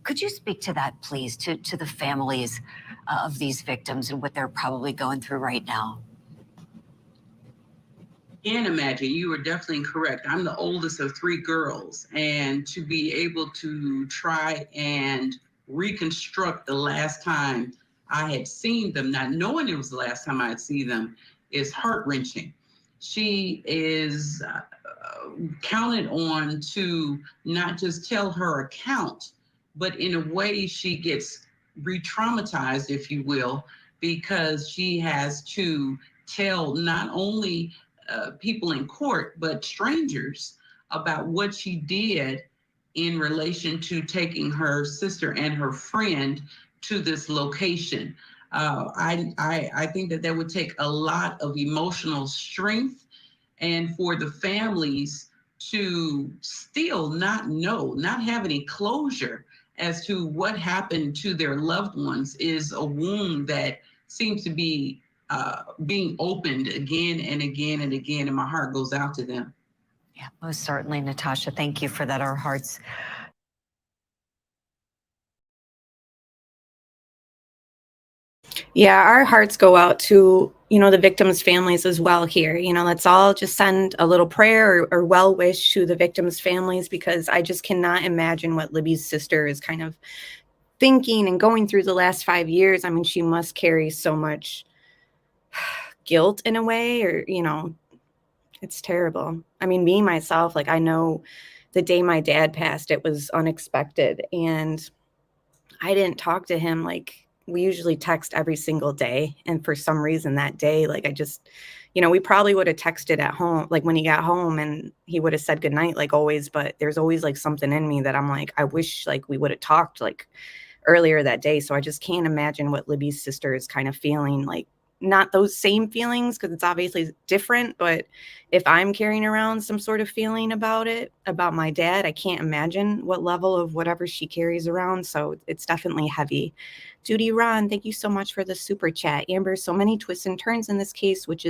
Could you speak to that, please, to the families of these victims and what they're probably going through right now? Can't imagine. You were definitely correct. I'm the oldest of 3 girls, and to be able to try and reconstruct the last time I had seen them, not knowing it was the last time I had seen them, is heart-wrenching. She is counted on to not just tell her account, but in a way she gets re-traumatized, if you will, because she has to tell not only people in court, but strangers about what she did in relation to taking her sister and her friend to this location. I think that would take a lot of emotional strength, and for the families to still not know, not have any closure as to what happened to their loved ones is a wound that seems to be being opened again and again and again, and my heart goes out to them. Yeah, most certainly, Natasha. Thank you for that. Our hearts. Yeah, our hearts go out to, you know, the victims' families as well here. You know, let's all just send a little prayer or well wish to the victims' families, because I just cannot imagine what Libby's sister is kind of thinking and going through the last 5 years. I mean, she must carry so much guilt in a way, or, you know, it's terrible. I mean, me, myself, like, I know the day my dad passed, it was unexpected, and I didn't talk to him. Like, we usually text every single day, and for some reason that day, like, I just, you know, we probably would have texted at home, like when he got home, and he would have said goodnight like always, but there's always like something in me that I'm like, I wish like we would have talked like earlier that day. So I just can't imagine what Libby's sister is kind of feeling, like, not those same feelings, because it's obviously different, but if I'm carrying around some sort of feeling about it, about my dad, I can't imagine what level of whatever she carries around. So it's definitely heavy. Judy Ron, thank you so much for the super chat. Amber, so many twists and turns in this case, which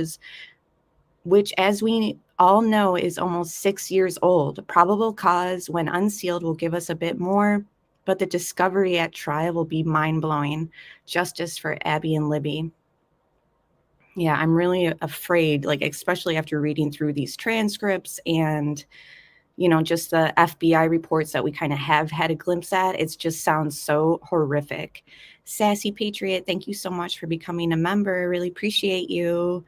as we all know is almost 6 years old. Probable cause when unsealed will give us a bit more, but the discovery at trial will be mind-blowing. Justice for Abby and Libby. Yeah, I'm really afraid, like, especially after reading through these transcripts and, you know, just the FBI reports that we kind of have had a glimpse at. It just sounds so horrific. Sassy Patriot, thank you so much for becoming a member. I really appreciate you.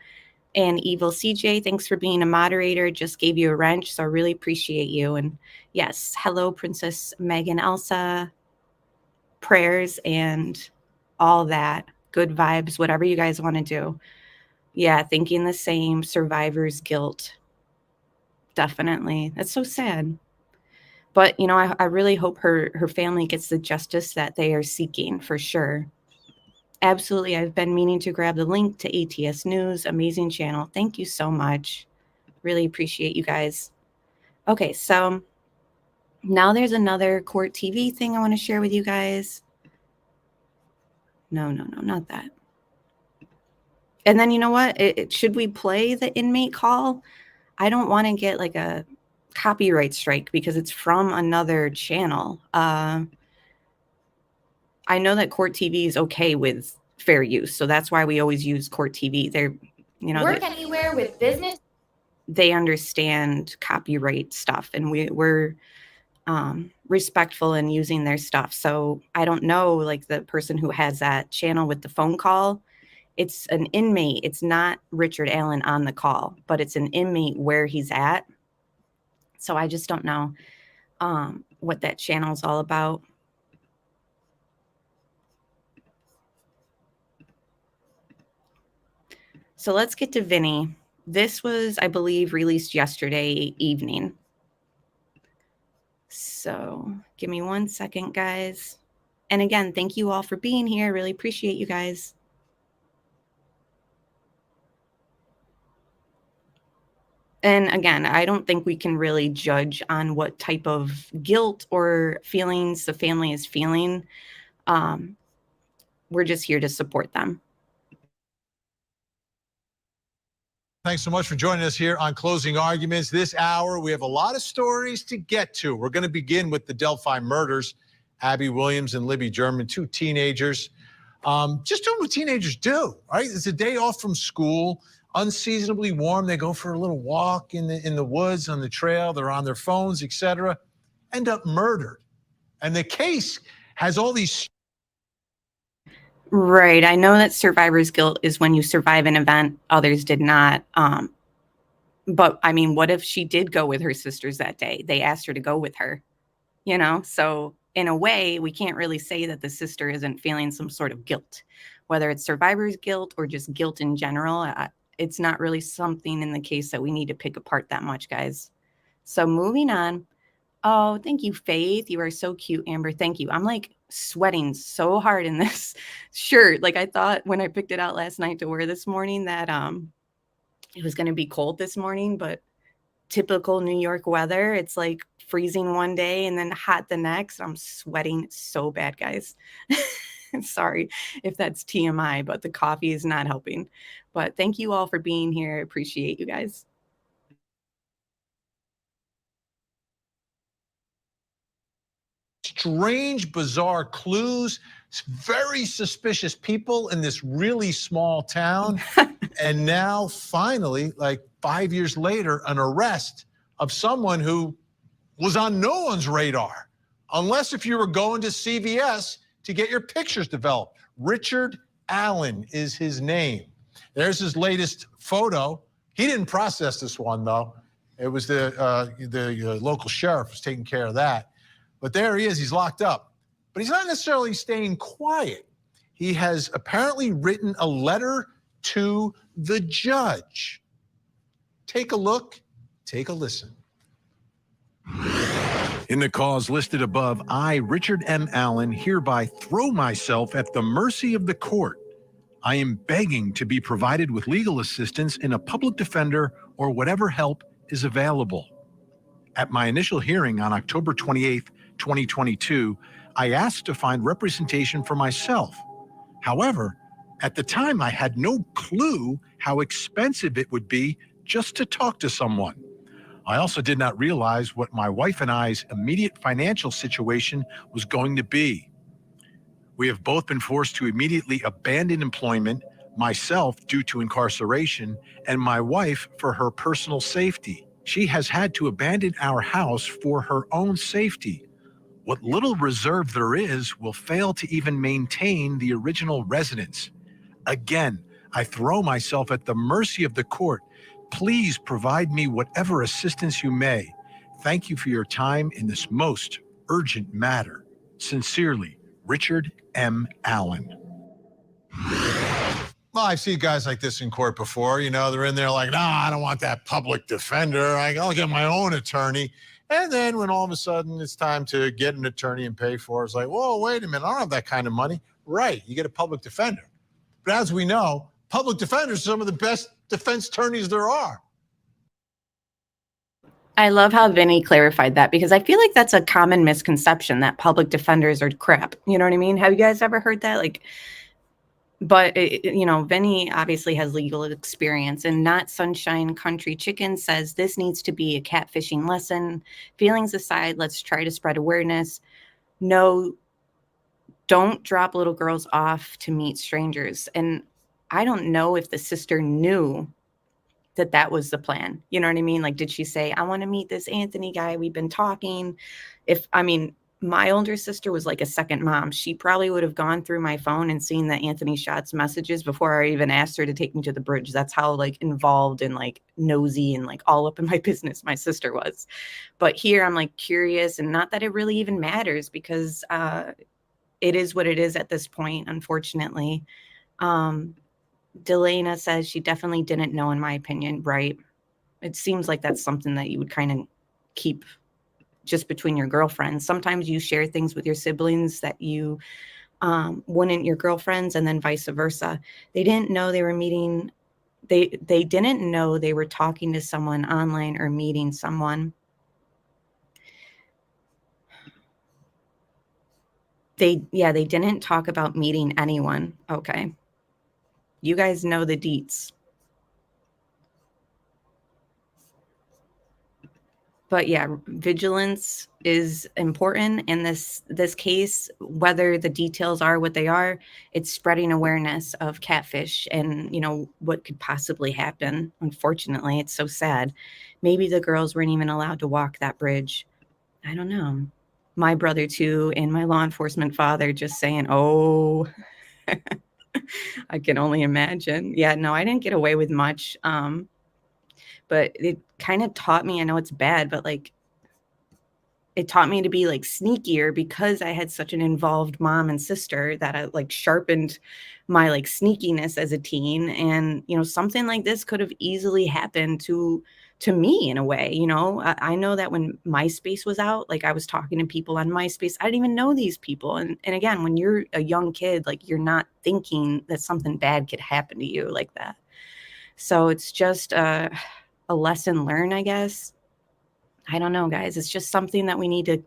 And Evil CJ, thanks for being a moderator. Just gave you a wrench, so I really appreciate you. And yes, hello, Princess Megan Elsa. Prayers and all that. Good vibes, whatever you guys want to do. Yeah, thinking the same. Survivor's guilt. Definitely. That's so sad. But, you know, I really hope her family gets the justice that they are seeking, for sure. Absolutely. I've been meaning to grab the link to ATS News. Amazing channel. Thank you so much. Really appreciate you guys. Okay, so now there's another court TV thing I want to share with you guys. No, not that. And then, you know what? Should we play the inmate call? I don't want to get like a copyright strike because it's from another channel. I know that Court TV is okay with fair use, so that's why we always use Court TV. They're, you know, Work anywhere with business. They understand copyright stuff, and we're respectful in using their stuff. So I don't know, like, the person who has that channel with the phone call, it's an inmate. It's not Richard Allen on the call, but it's an inmate where he's at. So I just don't know what that channel is all about. So let's get to Vinny. This was, I believe, released yesterday evening. So give me 1 second, guys. And again, thank you all for being here. I really appreciate you guys. And again, I don't think we can really judge on what type of guilt or feelings the family is feeling. We're just here to support them. Thanks so much for joining us here on Closing Arguments. This hour, we have a lot of stories to get to. We're going to begin with the Delphi murders. Abby Williams and Libby German, 2 teenagers. Just doing what teenagers do, right? It's a day off from school, unseasonably warm. They go for a little walk in the woods, on the trail. They're on their phones, etc. End up murdered. And the case has all these... Right. I know that survivor's guilt is when you survive an event, others did not. But I mean, what if she did go with her sisters that day? They asked her to go with her, you know? So in a way, we can't really say that the sister isn't feeling some sort of guilt, whether it's survivor's guilt or just guilt in general. It's not really something in the case that we need to pick apart that much, guys. So moving on. Oh, thank you, Faith. You are so cute, Amber. Thank you. I'm like sweating so hard in this shirt. Like I thought when I picked it out last night to wear this morning that it was going to be cold this morning, but typical New York weather. It's like freezing one day and then hot the next. I'm sweating so bad, guys. Sorry if that's TMI, but the coffee is not helping. But thank you all for being here. I appreciate you guys. Strange, bizarre clues, very suspicious people in this really small town. And now finally, like 5 years later, an arrest of someone who was on no one's radar, unless if you were going to CVS to get your pictures developed. Richard Allen is his name. There's his latest photo. He didn't process this one, though. It was the local sheriff was taking care of that. But there he is, he's locked up. But he's not necessarily staying quiet. He has apparently written a letter to the judge. Take a look, take a listen. In the cause listed above, I, Richard M. Allen, hereby throw myself at the mercy of the court. I am begging to be provided with legal assistance in a public defender or whatever help is available. At my initial hearing on October 28th, 2022, I asked to find representation for myself. However, at the time, I had no clue how expensive it would be just to talk to someone. I also did not realize what my wife and I's immediate financial situation was going to be. We have both been forced to immediately abandon employment, myself due to incarceration, and my wife for her personal safety. She has had to abandon our house for her own safety. What little reserve there is will fail to even maintain the original residence. Again, I throw myself at the mercy of the court. Please provide me whatever assistance you may. Thank you for your time in this most urgent matter. Sincerely, Richard M. Allen. Well, I've seen guys like this in court before. You know, they're in there like, I don't want that public defender. I'll get my own attorney. And then when all of a sudden it's time to get an attorney and pay for it, it's like, whoa, wait a minute, I don't have that kind of money. Right, you get a public defender. But as we know, public defenders are some of the best defense attorneys there are. I love how Vinny clarified that because I feel like that's a common misconception that public defenders are crap. You know what I mean? Have you guys ever heard that? But you know, Vinny obviously has legal experience, and Not Sunshine Country Chicken says this needs to be a catfishing lesson. Feelings aside, let's try to spread awareness. No, don't drop little girls off to meet strangers. And I don't know if the sister knew that that was the plan. You know what I mean? Like, did she say, I want to meet this Anthony guy, we've been talking? My older sister was like a second mom. She probably would have gone through my phone and seen the Anthony Shots messages before I even asked her to take me to the bridge. That's how involved and nosy and all up in my business my sister was. But here I'm curious, and not that it really even matters because it is what it is at this point, unfortunately. Delana says she definitely didn't know, in my opinion, right? It seems like that's something that you would kind of keep just between your girlfriends. Sometimes you share things with your siblings that you wouldn't your girlfriends, and then vice versa. They didn't know they were meeting They didn't know they were talking to someone online or meeting someone. They didn't talk about meeting anyone. Okay. You guys know the deets. But yeah, vigilance is important in this case, whether the details are what they are. It's spreading awareness of catfish and, you know, what could possibly happen. Unfortunately, it's so sad. Maybe the girls weren't even allowed to walk that bridge. I don't know. My brother too, and my law enforcement father just saying, oh, I can only imagine. Yeah, no, I didn't get away with much. But it kind of taught me, I know it's bad, but like, it taught me to be like sneakier because I had such an involved mom and sister that I like sharpened my like sneakiness as a teen. And, you know, something like this could have easily happened to me in a way. You know, I know that when MySpace was out, like I was talking to people on MySpace, I didn't even know these people. And again, when you're a young kid, like you're not thinking that something bad could happen to you like that. So it's just a lesson learned, I guess. I don't know, guys. It's just something that we need to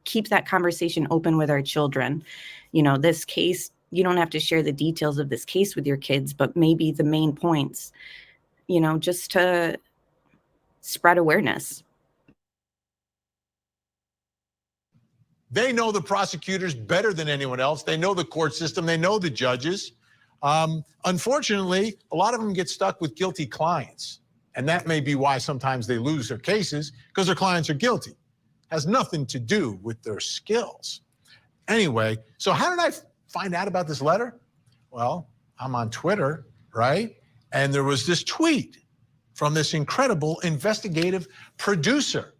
keep that conversation open with our children. You know, this case, you don't have to share the details of this case with your kids, but maybe the main points, you know, just to spread awareness. They know the prosecutors better than anyone else. They know the court system. They know the judges. Unfortunately, a lot of them get stuck with guilty clients. And that may be why sometimes they lose their cases, because their clients are guilty. Has nothing to do with their skills. Anyway, so how did I find out about this letter? Well, I'm on Twitter, right? And there was this tweet from this incredible investigative producer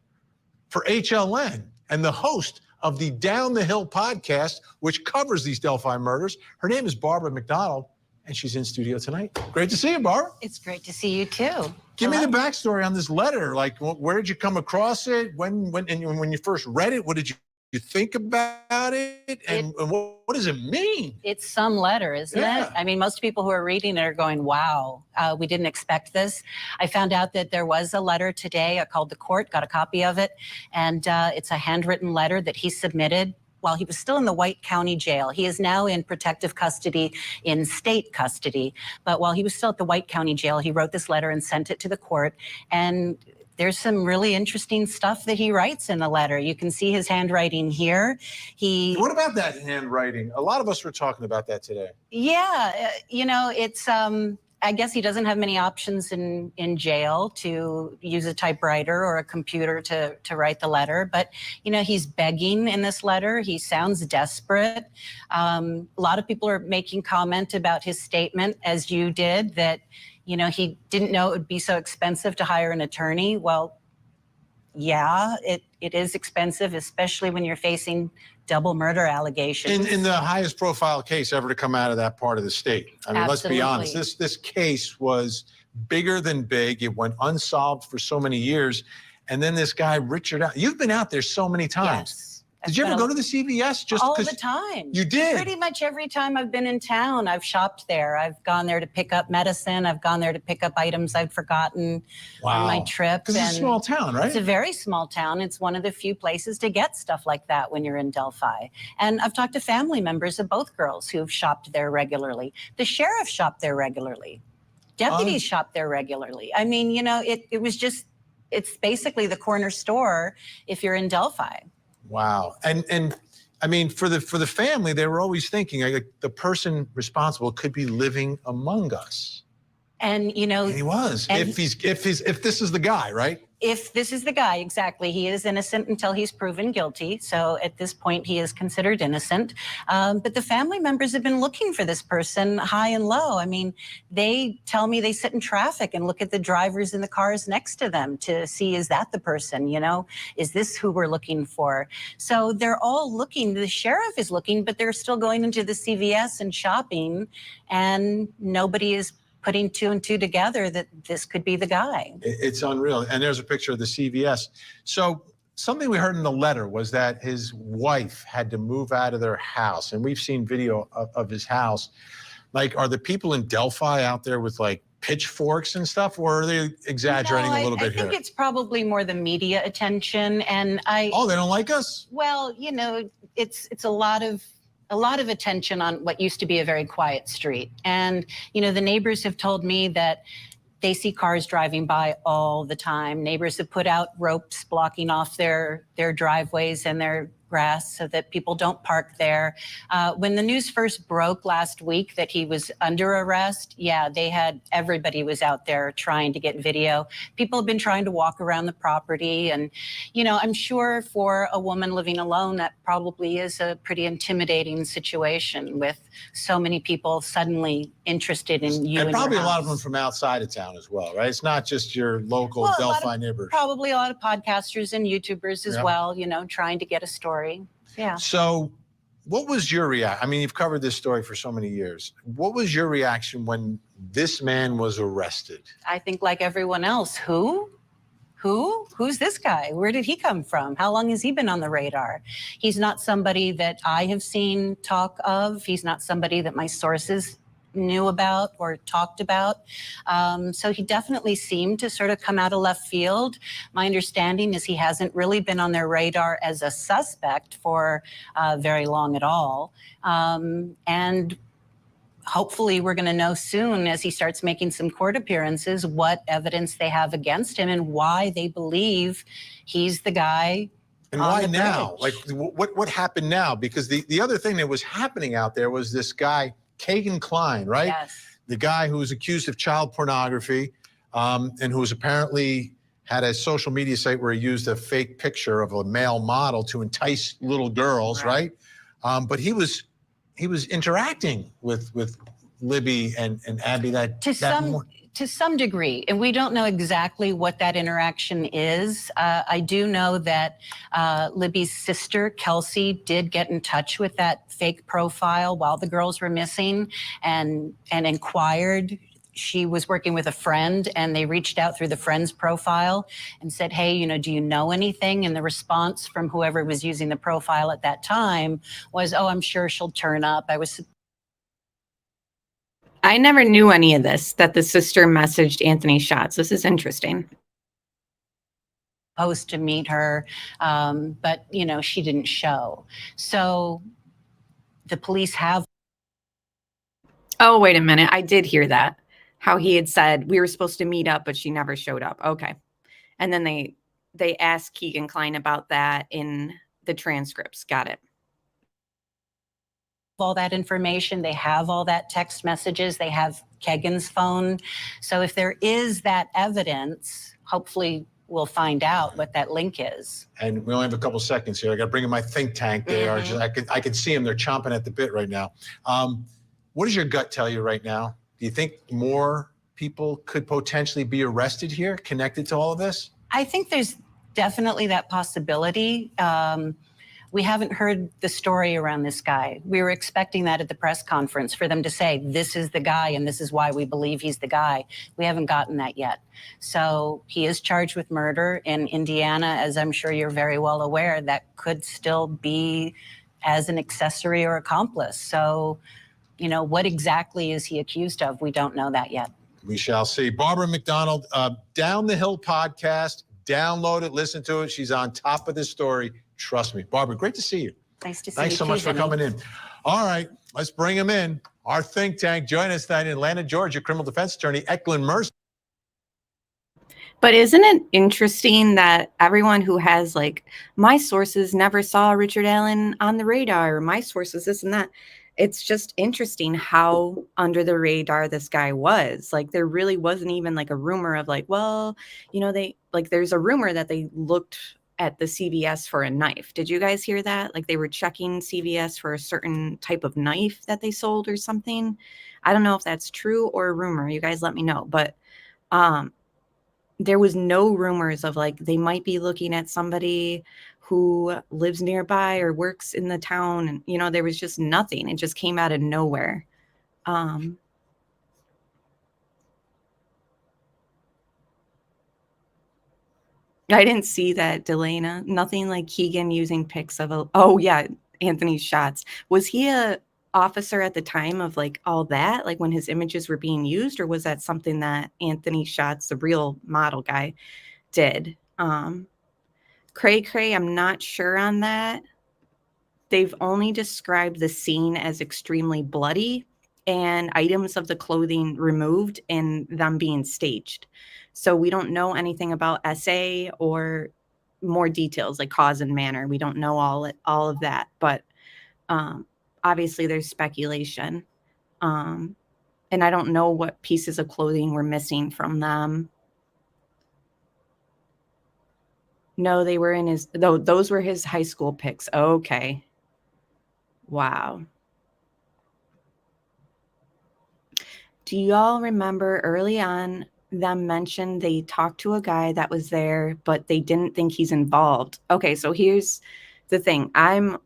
for HLN and the host of the Down the Hill podcast, which covers these Delphi murders. Her name is Barbara McDonald, and she's in studio tonight. Great to see you, Barbara. It's great to see you too. Give me the backstory on this letter. Like, where did you come across it? When you first read it, what did you think about it? And what does it mean? It's some letter, isn't it? I mean, most people who are reading it are going, wow, we didn't expect this. I found out that there was a letter today. I called the court, got a copy of it, and it's a handwritten letter that he submitted while he was still in the White County Jail. He is now in protective custody, in state custody. But while he was still at the White County Jail, he wrote this letter and sent it to the court. And there's some really interesting stuff that he writes in the letter. You can see his handwriting here. What about that handwriting? A lot of us were talking about that today. Yeah, you know, it's, I guess he doesn't have many options in jail to use a typewriter or a computer to write the letter. But, you know, he's begging in this letter. He sounds desperate. A lot of people are making comment about his statement, as you did, that, you know, he didn't know it would be so expensive to hire an attorney. Well, yeah, it is expensive, especially when you're facing double murder allegations. In the highest profile case ever to come out of that part of the state. I mean, let's be honest, this case was bigger than big. It went unsolved for so many years. And then this guy, Richard, you've been out there so many times. Yes. Did you ever go to the CVS? Just all the time. You did? Pretty much every time I've been in town, I've shopped there. I've gone there to pick up medicine. I've gone there to pick up items I'd forgotten on my trip. Because it's a small town, right? It's a very small town. It's one of the few places to get stuff like that when you're in Delphi. And I've talked to family members of both girls who've shopped there regularly. The sheriff shopped there regularly. Deputies shop there regularly. I mean, you know, it was just, it's basically the corner store if you're in Delphi. Wow. And I mean, for the family, they were always thinking like, the person responsible could be living among us. And, you know, and he was, if this is the guy, right? If this is the guy, exactly. He is innocent until he's proven guilty. So at this point, he is considered innocent. But the family members have been looking for this person high and low. I mean, they tell me they sit in traffic and look at the drivers in the cars next to them to see, is that the person, you know? Is this who we're looking for? So they're all looking. The sheriff is looking, but they're still going into the CVS and shopping, and nobody is putting two and two together that this could be the guy. It's unreal. And there's a picture of the CVS. So something we heard in the letter was that his wife had to move out of their house. And we've seen video of his house. Like, are the people in Delphi out there with like pitchforks and stuff, or are they exaggerating a little bit here? I think it's probably more the media attention, and Oh, they don't like us? Well, you know, it's a lot of attention on what used to be a very quiet street. And, you know, the neighbors have told me that they see cars driving by all the time. Neighbors have put out ropes blocking off their driveways and their grass so that people don't park there. When the news first broke last week that he was under arrest, everybody was out there trying to get video. People have been trying to walk around the property. And, you know, I'm sure for a woman living alone, that probably is a pretty intimidating situation with so many people suddenly interested in you. And probably a lot of them from outside of town as well, right? It's not just your local Delphi neighbors. Probably a lot of podcasters and YouTubers as well, you know, trying to get a story. Yeah. So what was your reaction? I mean, you've covered this story for so many years. What was your reaction when this man was arrested? I think like everyone else, who's this guy? Where did he come from? How long has he been on the radar? He's not somebody that I have seen talk of. He's not somebody that my sources knew about or talked about. So he definitely seemed to sort of come out of left field. My understanding is he hasn't really been on their radar as a suspect for very long at all. And hopefully we're going to know soon as he starts making some court appearances what evidence they have against him and why they believe he's the guy. And why now? Like what happened now? Because the other thing that was happening out there was this guy, Keegan Klein, right? Yes. The guy who was accused of child pornography and who was apparently had a social media site where he used a fake picture of a male model to entice little girls, right? But he was interacting with Libby and Abby to some degree, and we don't know exactly what that interaction is. I do know that Libby's sister, Kelsey, did get in touch with that fake profile while the girls were missing and inquired. She was working with a friend, and they reached out through the friend's profile and said, hey, you know, do you know anything? And the response from whoever was using the profile at that time was, oh, I'm sure she'll turn up. I never knew any of this, that the sister messaged Anthony Schatz. This is interesting. Supposed to meet her, but, you know, she didn't show. So the police have. Oh, wait a minute. I did hear that. How he had said we were supposed to meet up, but she never showed up. Okay. And then they asked Keegan Klein about that in the transcripts. Got it. All that information, they have all that text messages, they have Keegan's phone. So if there is that evidence, hopefully we'll find out what that link is. And we only have a couple seconds here. I got to bring in my think tank. They are just, I can see them. They're chomping at the bit right now. What does your gut tell you right now? Do you think more people could potentially be arrested here connected to all of this? I think there's definitely that possibility. We haven't heard the story around this guy. We were expecting that at the press conference for them to say, this is the guy and this is why we believe he's the guy. We haven't gotten that yet. So he is charged with murder in Indiana, as I'm sure you're very well aware. That could still be as an accessory or accomplice. So, you know, what exactly is he accused of? We don't know that yet. We shall see. Barbara McDonald, Down the Hill podcast. Download it, listen to it. She's on top of this story. Trust me. Barbara, great to see you. Nice to see you. Thanks so much for coming in. All right, let's bring him in. Our think tank. Join us tonight in Atlanta, Georgia, criminal defense attorney Eklund Mercer. But isn't it interesting that everyone who has like, my sources never saw Richard Allen on the radar, or my sources this and that. It's just interesting how under the radar this guy was. Like, there really wasn't even like a rumor of like, well, you know, there's a rumor that they looked at the CVS for a knife. Did you guys hear that? Like, they were checking CVS for a certain type of knife that they sold or something. I don't know if that's true or a rumor. You guys let me know. But there was no rumors of like, they might be looking at somebody who lives nearby or works in the town. And, you know, there was just nothing. It just came out of nowhere. I didn't see that, Delana. Nothing like Keegan using pics of oh yeah, Anthony Schatz. Was he a officer at the time of like all that, like when his images were being used, or was that something that Anthony Schatz, the real model guy, did? Cray, I'm not sure on that. They've only described the scene as extremely bloody and items of the clothing removed and them being staged. So we don't know anything about SA or more details like cause and manner. We don't know all of that, but obviously there's speculation. And I don't know what pieces of clothing were missing from them. No, they were in his, those were his high school pics. Okay. Wow. Do y'all remember early on them mentioned they talked to a guy that was there, but they didn't think he's involved? Okay, so here's the thing. I'm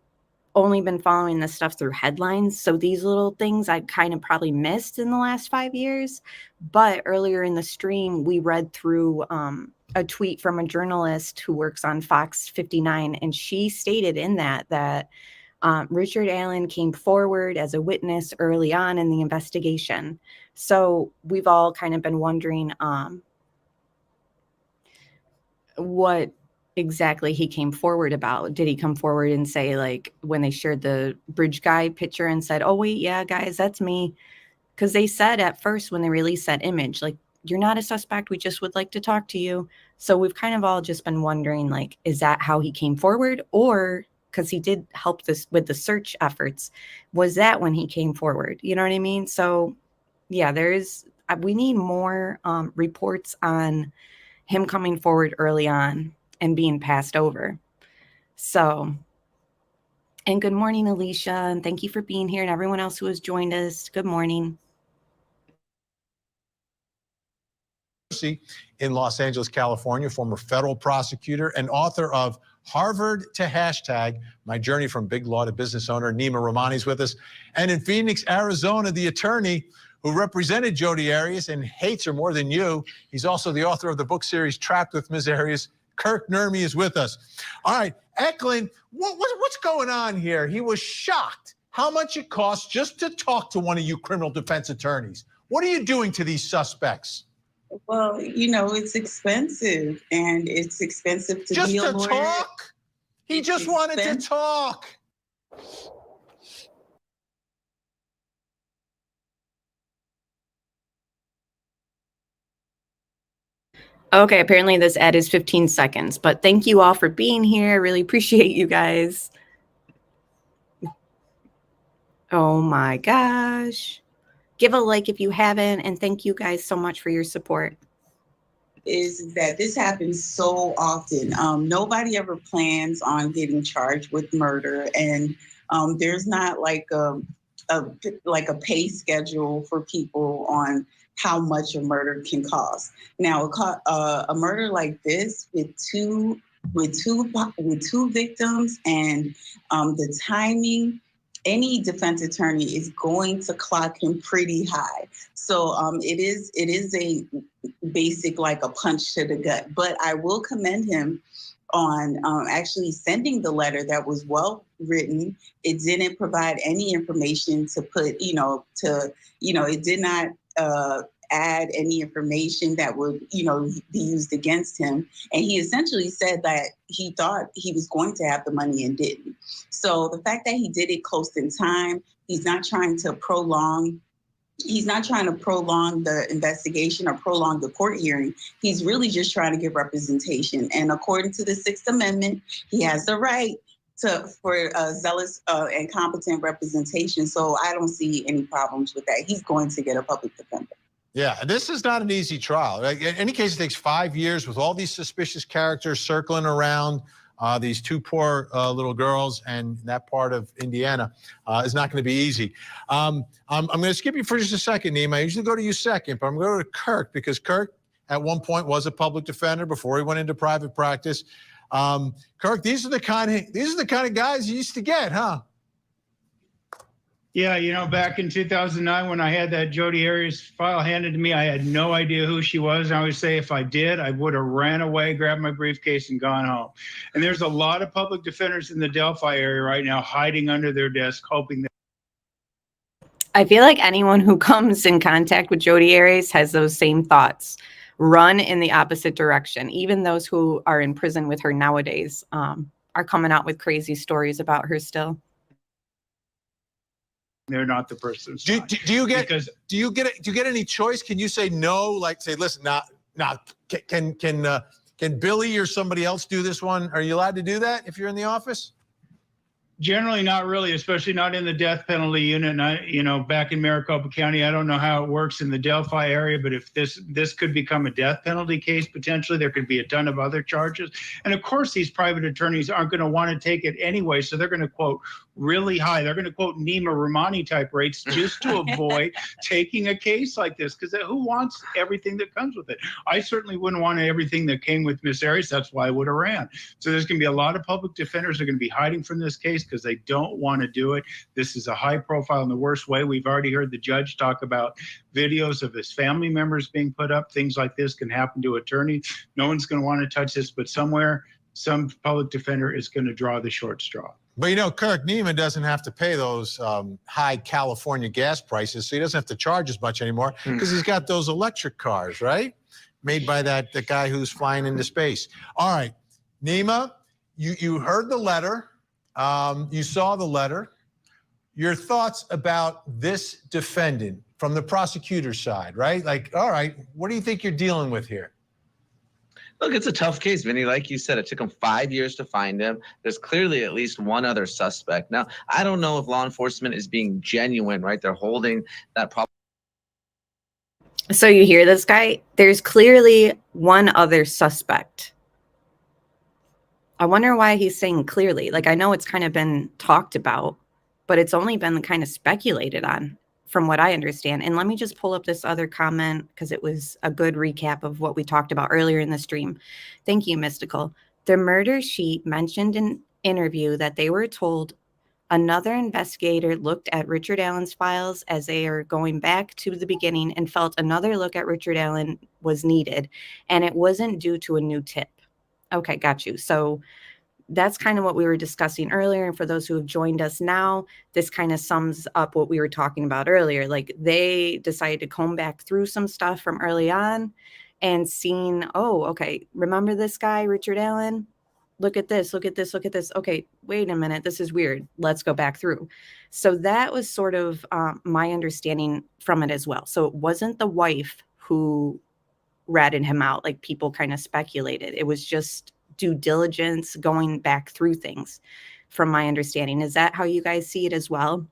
only been following this stuff through headlines, so these little things I kind of probably missed in the last 5 years. But earlier in the stream, we read through a tweet from a journalist who works on Fox 59, and she stated in that Richard Allen came forward as a witness early on in the investigation. So we've all kind of been wondering what exactly he came forward about. Did he come forward and say, like, when they shared the bridge guy picture and said, oh, wait, yeah, guys, that's me? Because they said at first when they released that image, like, you're not a suspect. We just would like to talk to you. So we've kind of all just been wondering, like, is that how he came forward? Or because he did help this with the search efforts, was that when he came forward? You know what I mean? So yeah, we need more reports on him coming forward early on and being passed over. So, and good morning, Alicia, and thank you for being here, and everyone else who has joined us. Good morning. In Los Angeles, California, former federal prosecutor and author of Harvard to Hashtag, My Journey from Big Law to Business Owner, Nima Rahmani's with us. And in Phoenix, Arizona, the attorney who represented Jodi Arias and hates her more than you. He's also the author of the book series Trapped with Ms. Arias. Kirk Nurmi is with us. All right, Eklund, what's going on here? He was shocked how much it costs just to talk to one of you criminal defense attorneys. What are you doing to these suspects? Well, you know, it's expensive, and it's expensive to be a lawyer. Just to talk? He just wanted to talk. Okay, apparently this ad is 15 seconds, but thank you all for being here. I really appreciate you guys. Oh my gosh. Give a like if you haven't, and thank you guys so much for your support. Is that this happens so often. Nobody ever plans on getting charged with murder, and there's not like a pay schedule for people on how much a murder can cost. Now, a murder like this with two victims and the timing, any defense attorney is going to clock him pretty high. So it is a basic, like a punch to the gut. But I will commend him on actually sending the letter that was well written. It didn't provide any information to put, it did not add any information that would, be used against him. And he essentially said that he thought he was going to have the money and didn't. So the fact that he did it close in time, he's not trying to prolong the investigation or prolong the court hearing. He's really just trying to get representation. And according to the Sixth Amendment, he has the right for zealous and competent representation. So I don't see any problems with that. He's going to get a public defender. Yeah, and this is not an easy trial. Like, in any case, it takes 5 years with all these suspicious characters circling around. These two poor little girls, and that part of Indiana is not going to be easy. I'm going to skip you for just a second, Nima. I usually go to you second, but I'm going to go to Kirk, because Kirk at one point was a public defender before he went into private practice. Kirk, these are the kind of guys you used to get, huh? Yeah, back in 2009 when I had that Jodi Arias file handed to me, I had no idea who she was. And I would say if I did, I would have ran away, grabbed my briefcase, and gone home. And there's a lot of public defenders in the Delphi area right now hiding under their desk, hoping that I feel like anyone who comes in contact with Jodi Arias has those same thoughts. Run in the opposite direction. Even those who are in prison with her nowadays are coming out with crazy stories about her still. They're not the person. Do you get any choice? Can you say no? Like say, listen, can Billy or somebody else do this one? Are you allowed to do that if you're in the office? Generally, not really, especially not in the death penalty unit. Back in Maricopa County, I don't know how it works in the Delphi area, but if this could become a death penalty case, potentially, there could be a ton of other charges. And of course, these private attorneys aren't going to want to take it anyway, so they're going to quote really high. They're going to quote Nima Rahmani type rates just to avoid taking a case like this, because who wants everything that comes with it? I certainly wouldn't want everything that came with Miss Arias. That's why I would have ran. So there's going to be a lot of public defenders that are going to be hiding from this case because they don't want to do it. This is a high profile in the worst way. We've already heard the judge talk about videos of his family members being put up. Things like this can happen to attorneys. No one's going to want to touch this, but somewhere, some public defender is going to draw the short straw. But Kirk Neiman doesn't have to pay those high California gas prices, so he doesn't have to charge as much anymore because he's got those electric cars, right? Made by the guy who's flying into space. All right, Nima, you heard the letter. You saw the letter. Your thoughts about this defendant from the prosecutor's side, right? Like, all right, what do you think you're dealing with here? Look, it's a tough case, Vinny. Like you said, it took them 5 years to find him. There's clearly at least one other suspect. Now, I don't know if law enforcement is being genuine, right? They're holding that problem. So you hear this guy? There's clearly one other suspect. I wonder why he's saying clearly. Like, I know it's kind of been talked about, but it's only been kind of speculated on from what I understand. And let me just pull up this other comment because it was a good recap of what we talked about earlier in the stream. Thank you, Mystical. The murder sheet mentioned in interview that they were told another investigator looked at Richard Allen's files as they are going back to the beginning and felt another look at Richard Allen was needed, and it wasn't due to a new tip. Okay, got you. So that's kind of what we were discussing earlier. And for those who have joined us now, this kind of sums up what we were talking about earlier. Like, they decided to comb back through some stuff from early on and seen, oh, okay, remember this guy, Richard Allen? Look at this, look at this, look at this. Okay, wait a minute, this is weird. Let's go back through. So that was sort of my understanding from it as well. So it wasn't the wife who ratted him out like people kind of speculated. It was just due diligence, going back through things from my understanding. Is that how you guys see it as well?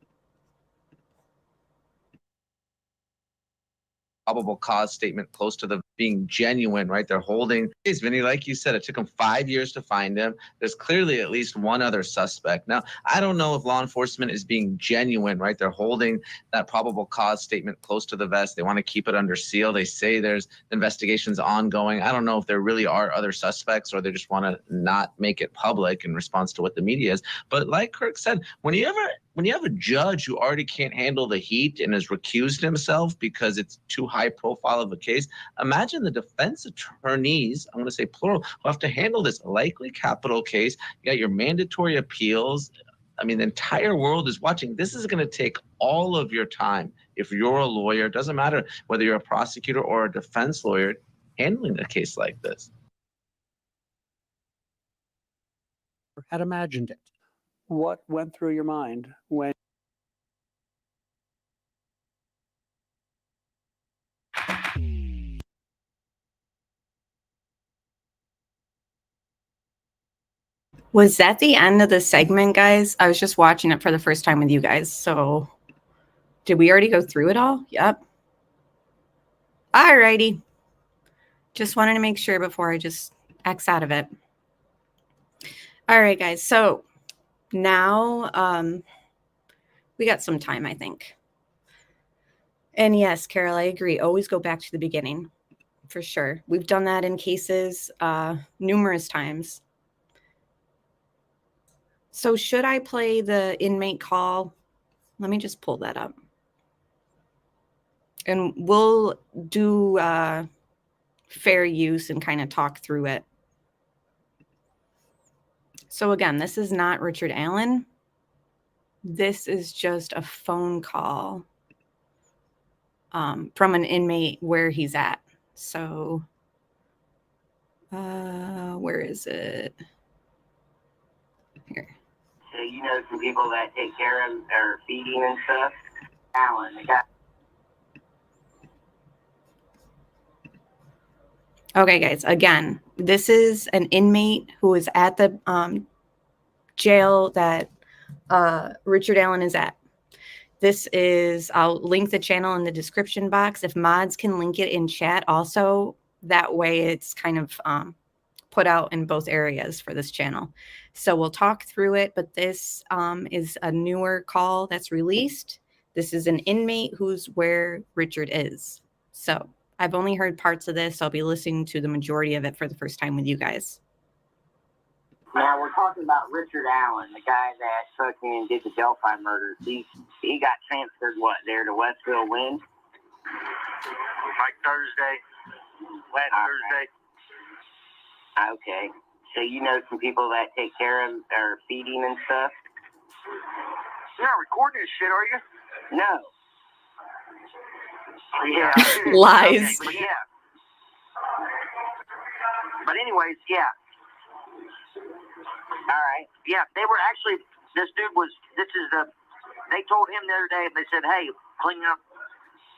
Probable cause statement close to the being genuine, right? They're holding. Vinny, like you said, it took them 5 years to find him. There's clearly at least one other suspect. Now, I don't know if law enforcement is being genuine, right? They're holding that probable cause statement close to the vest. They want to keep it under seal. They say there's investigations ongoing. I don't know if there really are other suspects or they just want to not make it public in response to what the media is. But like Kirk said, when you have a judge who already can't handle the heat and has recused himself because it's too high profile of a case, imagine the defense attorneys, I'm going to say plural, who have to handle this likely capital case. You got your mandatory appeals. I mean, the entire world is watching. This is going to take all of your time. If you're a lawyer, it doesn't matter whether you're a prosecutor or a defense lawyer, handling a case like this. Had imagined it. What went through your mind when Was that the end of the segment, guys? I was just watching it for the first time with you guys. So did we already go through it all? Yep. All righty. Just wanted to make sure before I just X out of it. All right, guys. So now we got some time, I think. And yes, Carol, I agree. Always go back to the beginning, for sure. We've done that in cases numerous times. So should I play the inmate call? Let me just pull that up. And we'll do fair use and kind of talk through it. So again, this is not Richard Allen. This is just a phone call from an inmate where he's at. So, where is it? Here. So you know some people that take care of or feeding and stuff? Alan, the guy. Okay, guys, again, this is an inmate who is at the jail that Richard Allen is at. This is, I'll link the channel in the description box. If mods can link it in chat also, that way it's kind of put out in both areas for this channel. So we'll talk through it, but this is a newer call that's released. This is an inmate who's where Richard is. So I've only heard parts of this. I'll be listening to the majority of it for the first time with you guys. Now we're talking about Richard Allen, the guy that fucking did the Delphi murders. He got transferred there to Westville when? Like Thursday. Last Thursday. Okay. So you know some people that take care of or feeding and stuff? You're not recording this shit, are you? No. Yeah. Lies. Okay, but yeah. But anyways, yeah. All right. Yeah, they were actually, they told him the other day, they said, hey,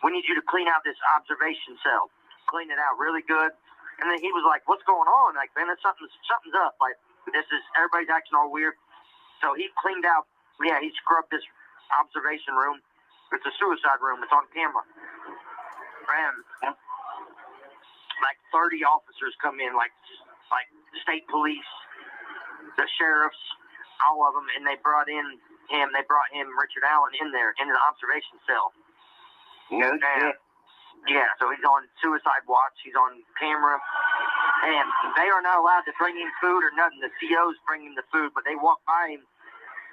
we need you to clean out this observation cell. Clean it out really good. And then he was like, what's going on? Like, man, something's up. Like, everybody's acting all weird. So he cleaned out, he scrubbed this observation room. It's a suicide room. It's on camera. And like 30 officers come in, like state police, the sheriffs, all of them, and they brought him, Richard Allen, in there, in the observation cell. No shit. Yeah, so he's on suicide watch, he's on camera, and they are not allowed to bring him food or nothing. The COs bring him the food, but they walk by him,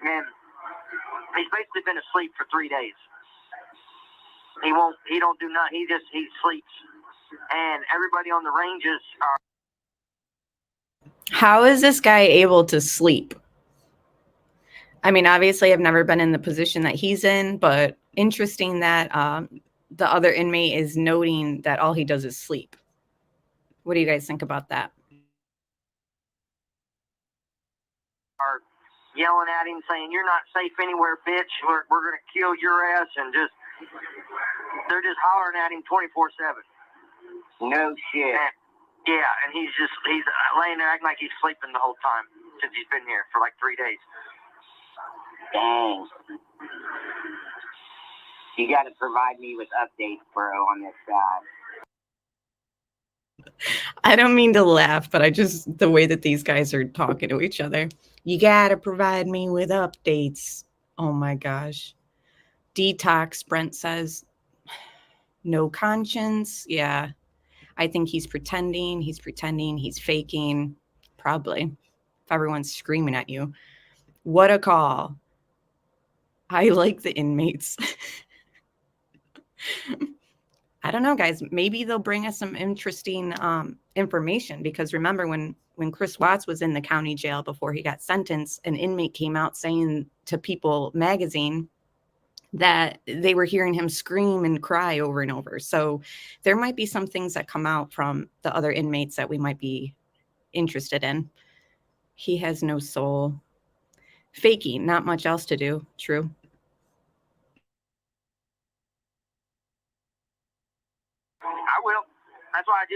and he's basically been asleep for 3 days. He don't do nothing, he sleeps. And everybody on the ranges are... How is this guy able to sleep? I mean, obviously, I've never been in the position that he's in, but interesting that the other inmate is noting that all he does is sleep. What do you guys think about that? Are yelling at him, saying, "You're not safe anywhere, bitch. We're going to kill your ass," and they're just hollering at him 24/7. No shit. And he's laying there acting like he's sleeping the whole time since he's been here for like 3 days. Dang. You got to provide me with updates, bro, on this guy. I don't mean to laugh, but the way that these guys are talking to each other. You got to provide me with updates. Oh my gosh. Detox, Brent says. No conscience. Yeah. I think he's pretending. He's faking. Probably. If everyone's screaming at you. What a call. I like the inmates. I don't know, guys. Maybe they'll bring us some interesting information, because remember when Chris Watts was in the county jail before he got sentenced, an inmate came out saying to People magazine that they were hearing him scream and cry over and over. So there might be some things that come out from the other inmates that we might be interested in. He has no soul. Faking, not much else to do. True. I will. That's why I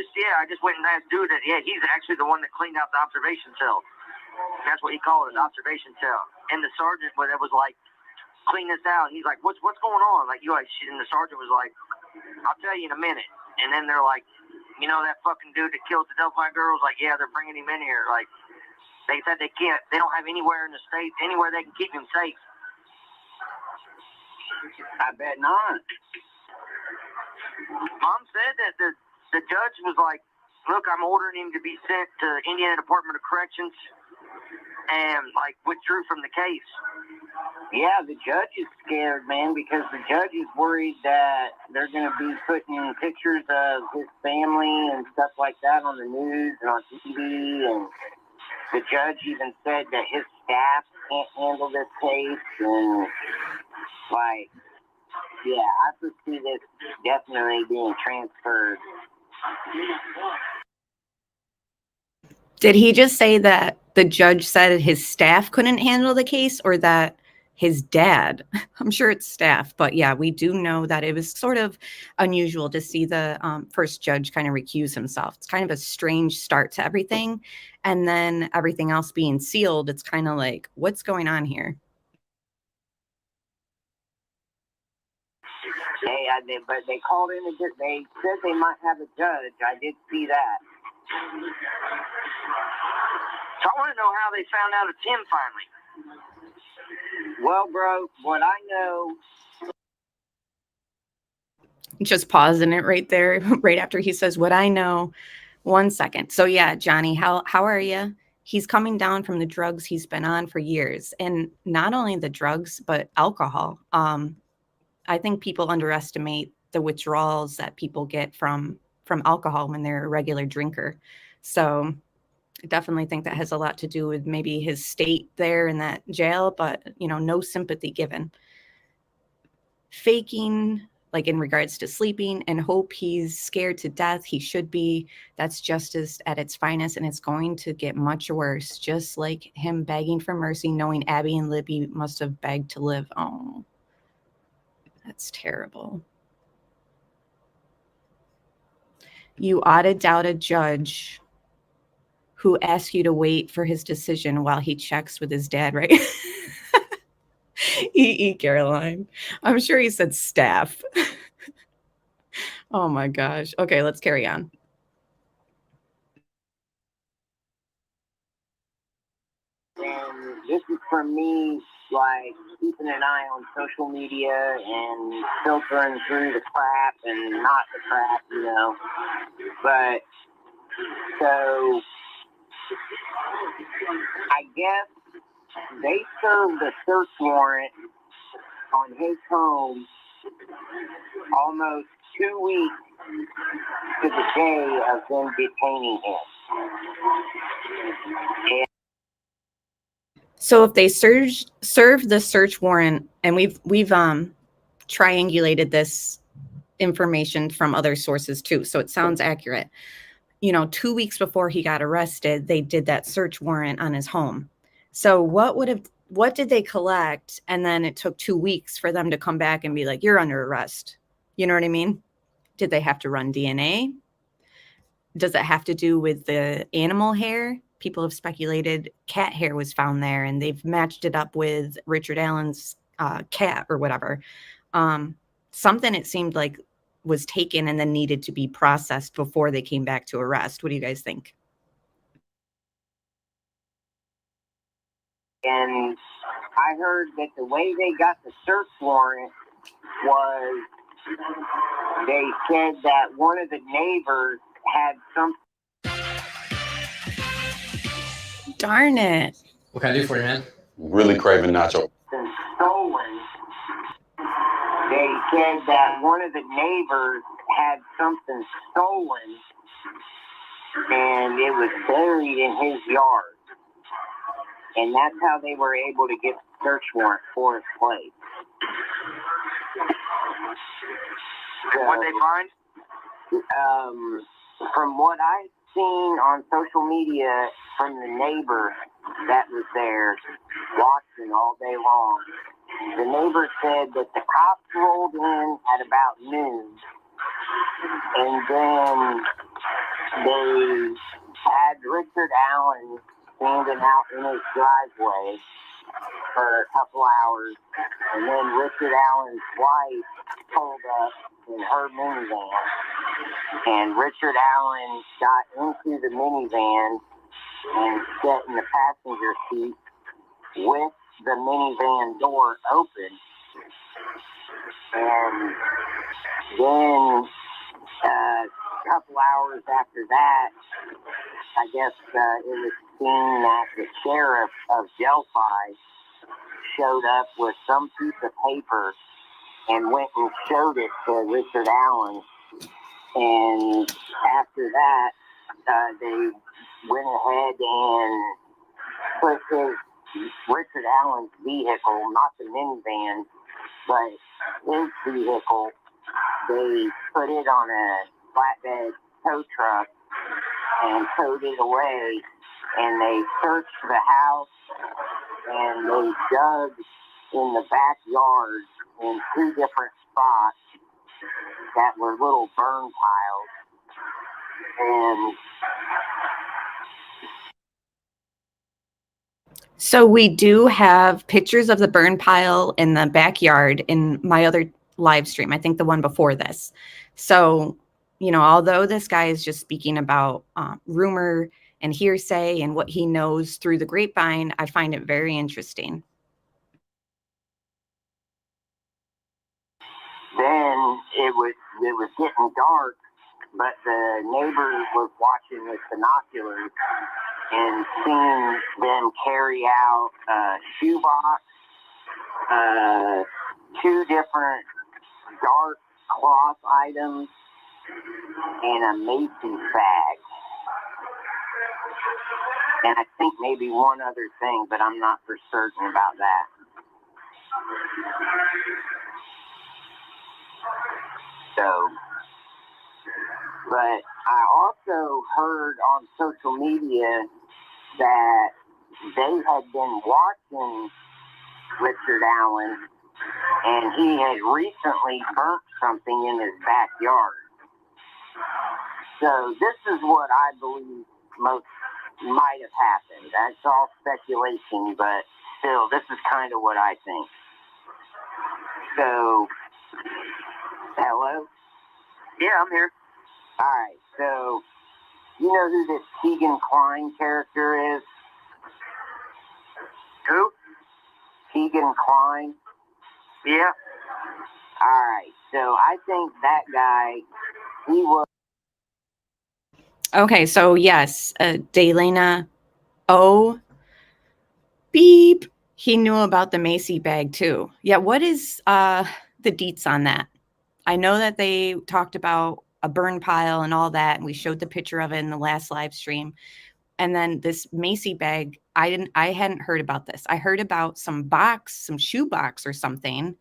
just went and asked dude that, he's actually the one that cleaned out the observation cell. That's what he called it, an observation cell. And the sergeant, when it was like, clean this out, he's like, what's going on? Like, and the sergeant was like, I'll tell you in a minute. And then they're like, you know that fucking dude that killed the Delphi girls? Like, yeah, they're bringing him in here. Like, they said they don't have anywhere in the state, anywhere they can keep him safe. I bet not. Mom said that the judge was like, look, I'm ordering him to be sent to Indiana Department of Corrections, and like withdrew from the case. Yeah, the judge is scared, man, because the judge is worried that they're going to be putting pictures of his family and stuff like that on the news and on TV, and the judge even said that his staff can't handle this case, and like, yeah, I foresee this definitely being transferred. Did he just say that the judge said his staff couldn't handle the case, or that his dad? I'm sure it's staff, but yeah, we do know that it was sort of unusual to see the first judge kind of recuse himself. It's kind of a strange start to everything. And then everything else being sealed, it's kind of like, what's going on here? But they called in and they said they might have a judge. I did see that. So I want to know how they found out it's him finally. Well, bro, what I know. Just pausing it right there, right after he says what I know. 1 second. So yeah, Johnny, how are you? He's coming down from the drugs he's been on for years, and not only the drugs, but alcohol. I think people underestimate the withdrawals that people get from alcohol when they're a regular drinker. So I definitely think that has a lot to do with maybe his state there in that jail, but no sympathy given. Faking, like in regards to sleeping, and hope he's scared to death. He should be. That's justice at its finest, and it's going to get much worse. Just like him begging for mercy, knowing Abby and Libby must have begged to live. Oh, that's terrible. You ought to doubt a judge who asks you to wait for his decision while he checks with his dad, right? Caroline. I'm sure he said staff. Oh my gosh. Okay, let's carry on. And this is for me, like keeping an eye on social media and filtering through the crap and not the crap, But so I guess they served a search warrant on his home almost 2 weeks to the day of them detaining him. So if they served the search warrant, and we've triangulated this information from other sources too, so it sounds accurate. 2 weeks before he got arrested, they did that search warrant on his home. So what did they collect? And then it took 2 weeks for them to come back and be like, you're under arrest. You know what I mean? Did they have to run DNA? Does it have to do with the animal hair? People have speculated cat hair was found there, and they've matched it up with Richard Allen's cat or whatever. Something it seemed like was taken and then needed to be processed before they came back to arrest. What do you guys think? And I heard that the way they got the search warrant was they said that one of the neighbors had some. Darn it. What can I do for you, man? Really craving nacho. Stolen. They said that one of the neighbors had something stolen, and it was buried in his yard. And that's how they were able to get the search warrant for his place. What'd they find? From what I've seen on social media from the neighbor that was there watching all day long, the neighbor said that the cops rolled in at about noon, and then they had Richard Allen standing out in his driveway for a couple hours, and then Richard Allen's wife pulled up in her minivan, and Richard Allen got into the minivan and sat in the passenger seat with the minivan door open. And then a couple hours after that, I guess it was seen that the sheriff of Delphi showed up with some piece of paper and went and showed it to Richard Allen. And after that, they went ahead and put Richard Allen's vehicle, not the minivan, but his vehicle. They put it on a flatbed tow truck and towed it away. And they searched the house and they dug in the backyard in 2 different spots that were little burn piles. And So we do have pictures of the burn pile in the backyard in my other live stream. I think the one before this. So, you know, although this guy is just speaking about rumor and hearsay and what he knows through the grapevine, I find it very interesting. then it was getting dark, but the neighbors was watching with binoculars and seeing them carry out a shoebox, 2 different dark cloth items, and a Macy's bag. And I think maybe one other thing, but I'm not for certain about that. So, but I also heard on social media that they had been watching Richard Allen, and he had recently burnt something in his backyard. So this is what I believe most might have happened. That's all speculation, but still, this is kind of what I think. So, hello? Yeah, I'm here. All right, so you know who this Keegan Klein character is? Who? Keegan Klein. Yeah. All right, so I think that guy, he was. Okay, so yes, Daylena O. Beep. He knew about the Macy bag too. Yeah, what is the deets on that? I know that they talked about a burn pile and all that, and we showed the picture of it in the last live stream. And then this Macy bag, I hadn't heard about this. I heard about some shoe box or something.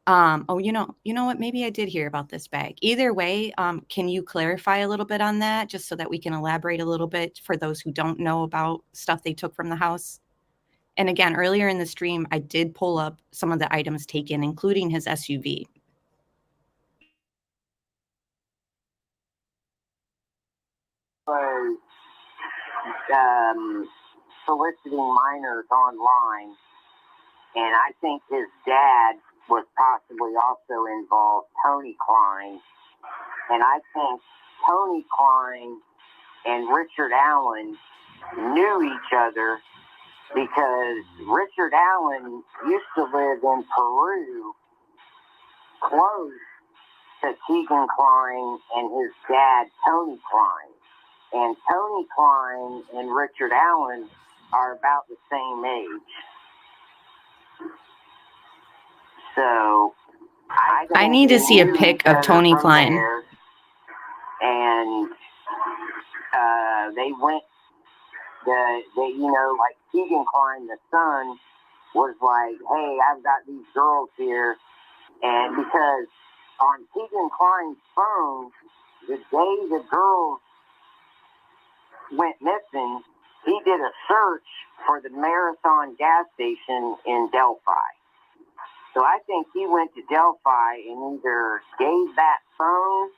Oh, you know what? Maybe I did hear about this bag. Either way, can you clarify a little bit on that, just so that we can elaborate a little bit for those who don't know about stuff they took from the house? And again, earlier in the stream, I did pull up some of the items taken, including his SUV. Was soliciting minors online, and I think his dad was possibly also involved, Tony Klein. And I think Tony Klein and Richard Allen knew each other because Richard Allen used to live in Peru, close to Keegan Klein and his dad, Tony Klein. And Tony Klein and Richard Allen are about the same age. So I need to see a pic of Tony Klein. And they went, like Keegan Klein, the son, was like, hey, I've got these girls here. And because on Keegan Klein's phone, the day the girls went missing, he did a search for the Marathon gas station in Delphi. So I think he went to Delphi and either gave that phone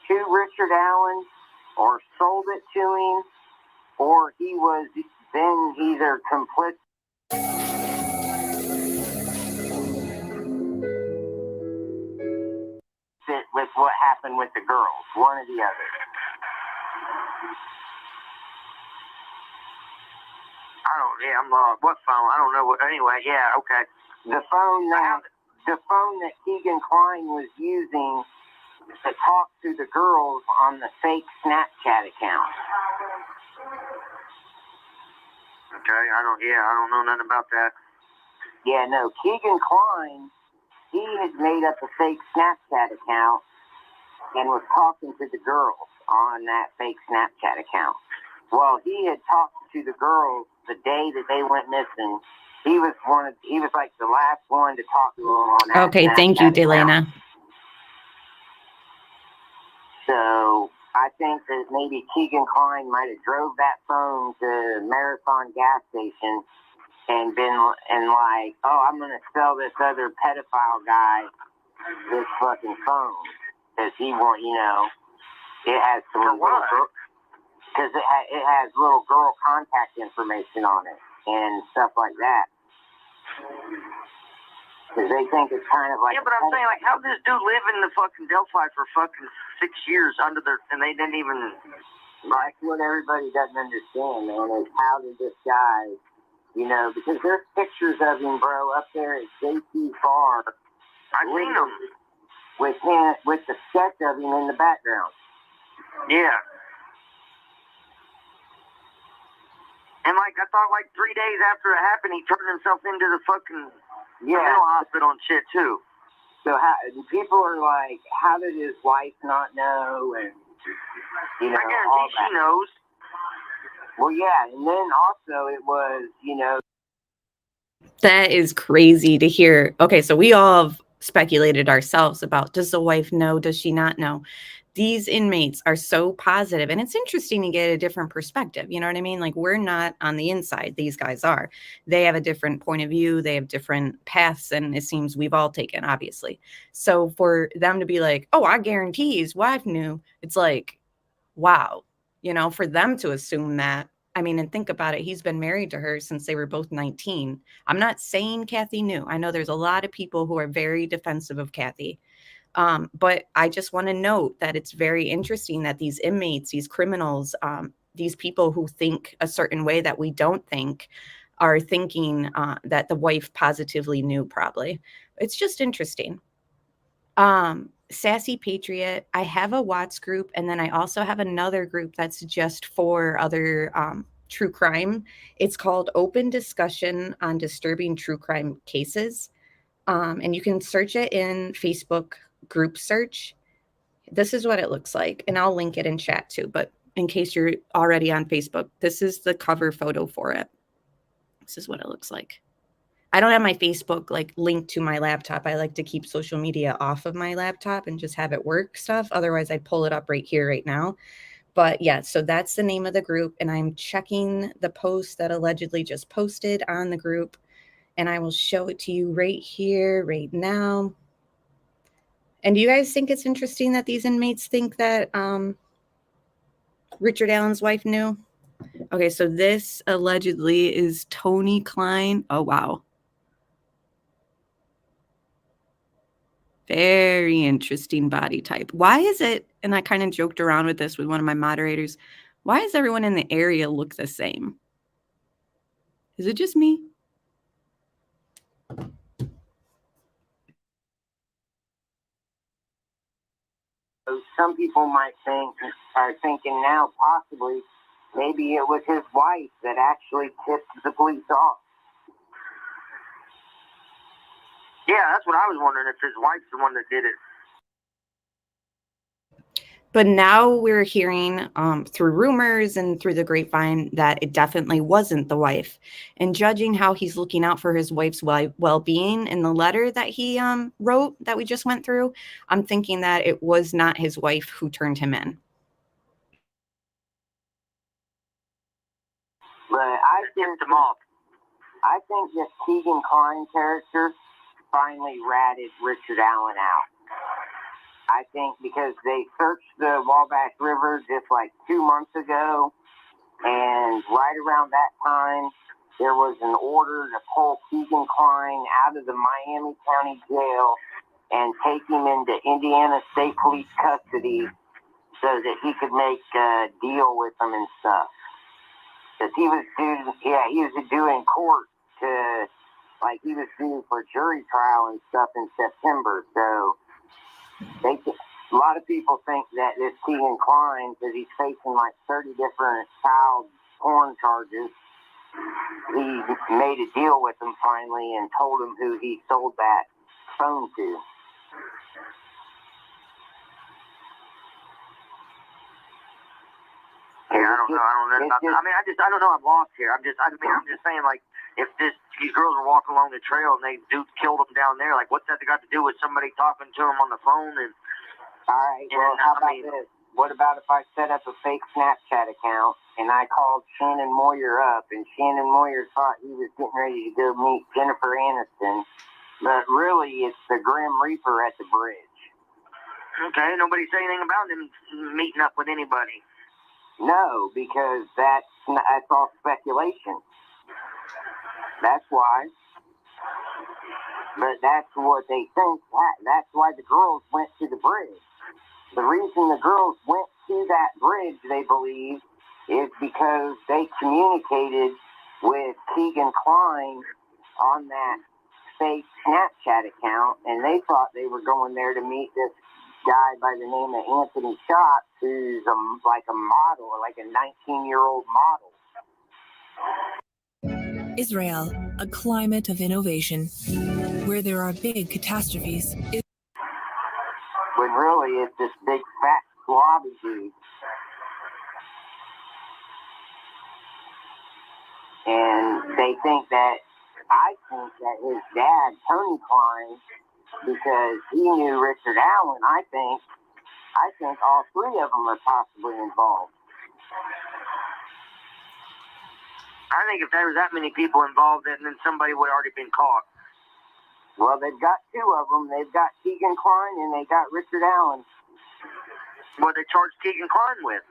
to Richard Allen or sold it to him, or he was then either complicit with what happened with the girls, one or the other. What phone? I don't know what, anyway, yeah, okay. The phone that Keegan Klein was using to talk to the girls on the fake Snapchat account. Okay, I don't know nothing about that. Yeah, no, Keegan Klein, he had made up a fake Snapchat account and was talking to the girls on that fake Snapchat account. Well, he had talked to the girls the day that they went missing, he was like the last one to talk to him on that. Okay, thank you, Delana. So I think that maybe Keegan Klein might have drove that phone to Marathon gas station and been like, oh, I'm gonna sell this other pedophile guy this fucking phone because he want, it has some because it has little girl contact information on it and stuff like that. Because they think it's kind of like... Yeah, but I'm saying, like, how did this dude live in the fucking Delphi for fucking 6 years and they didn't even... That's what everybody doesn't understand, man, is how did this guy, because there's pictures of him, bro, up there at JT Bar. I've seen him. With the sketch of him in the background. Yeah. And, like, I thought, like, 3 days after it happened, he turned himself into the fucking... mental hospital and shit too. So people are like, how did his wife not know? And I guarantee she knows. Well, yeah, and then also it was, That is crazy to hear. Okay, so we all have speculated ourselves about, does the wife know? Does she not know? These inmates are so positive, and it's interesting to get a different perspective. You know what I mean? Like, we're not on the inside. These guys are. They have a different point of view. They have different paths, and it seems we've all taken, obviously. So for them to be like, oh, I guarantee his wife knew, it's like, wow. For them to assume that, I mean, and think about it. He's been married to her since they were both 19. I'm not saying Kathy knew. I know there's a lot of people who are very defensive of Kathy. But I just want to note that it's very interesting that these inmates, these criminals, these people who think a certain way that we don't think are thinking that the wife positively knew probably. It's just interesting. Sassy Patriot, I have a Watts group, and then I also have another group that's just for other true crime. It's called Open Discussion on Disturbing True Crime Cases. And you can search it in Facebook group search. This is what it looks like, and I'll link it in chat too, but in case you're already on Facebook, this is the cover photo for it. This is what it looks like. I don't have my Facebook linked to my laptop. I like to keep social media off of my laptop and just have it work stuff. Otherwise I'd pull it up right here right now. But yeah, so that's the name of the group, and I'm checking the post that allegedly just posted on the group, and I will show it to you right here right now. And do you guys think it's interesting that these inmates think that Richard Allen's wife knew? Okay, so this allegedly is Tony Klein. Oh, wow. Very interesting body type. Why is it, and I kind of joked around with this with one of my moderators, why does everyone in the area look the same? Is it just me? Some people are thinking now possibly maybe it was his wife that actually tipped the police off. Yeah, that's what I was wondering, if his wife's the one that did it. But now we're hearing through rumors and through the grapevine that it definitely wasn't the wife. And judging how he's looking out for his wife's well-being in the letter that he wrote that we just went through, I'm thinking that it was not his wife who turned him in. But I think this Keegan Klein character finally ratted Richard Allen out. I think because they searched the Wabash River just like 2 months ago, and right around that time, there was an order to pull Keegan Klein out of the Miami County Jail and take him into Indiana State Police custody so that he could make a deal with them and stuff. Because he was due in court to, he was due for jury trial and stuff in September, so a lot of people think that this Keegan Klein, because he's facing 30 different child porn charges, he made a deal with them finally and told him who he sold that phone to. Here, I don't know. I mean, I don't know. I'm lost here. I'm just saying, like, if these girls are walking along the trail and they killed them down there, like, what's that got to do with somebody talking to them on the phone? And all right, well, how about this? What about if I set up a fake Snapchat account and I called Shannon Moyer up, and Shannon Moyer thought he was getting ready to go meet Jennifer Aniston, but really it's the Grim Reaper at the bridge. Okay, nobody say anything about them meeting up with anybody. No, because that's all speculation. That's why. But that's what they think. That's why the girls went to the bridge. The reason the girls went to that bridge, they believe, is because they communicated with Keegan Klein on that fake Snapchat account, and they thought they were going there to meet this guy by the name of Anthony Schatz, who's like a model, like a 19-year-old model. Israel, a climate of innovation, where there are big catastrophes. When really it's this big fat slobby dude. And I think that his dad, Tony Klein, because he knew Richard Allen, I think all three of them are possibly involved. I think if there was that many people involved, then somebody would have already been caught. Well, they've got two of them. They've got Keegan Klein and they got Richard Allen. What they charged Keegan Klein with?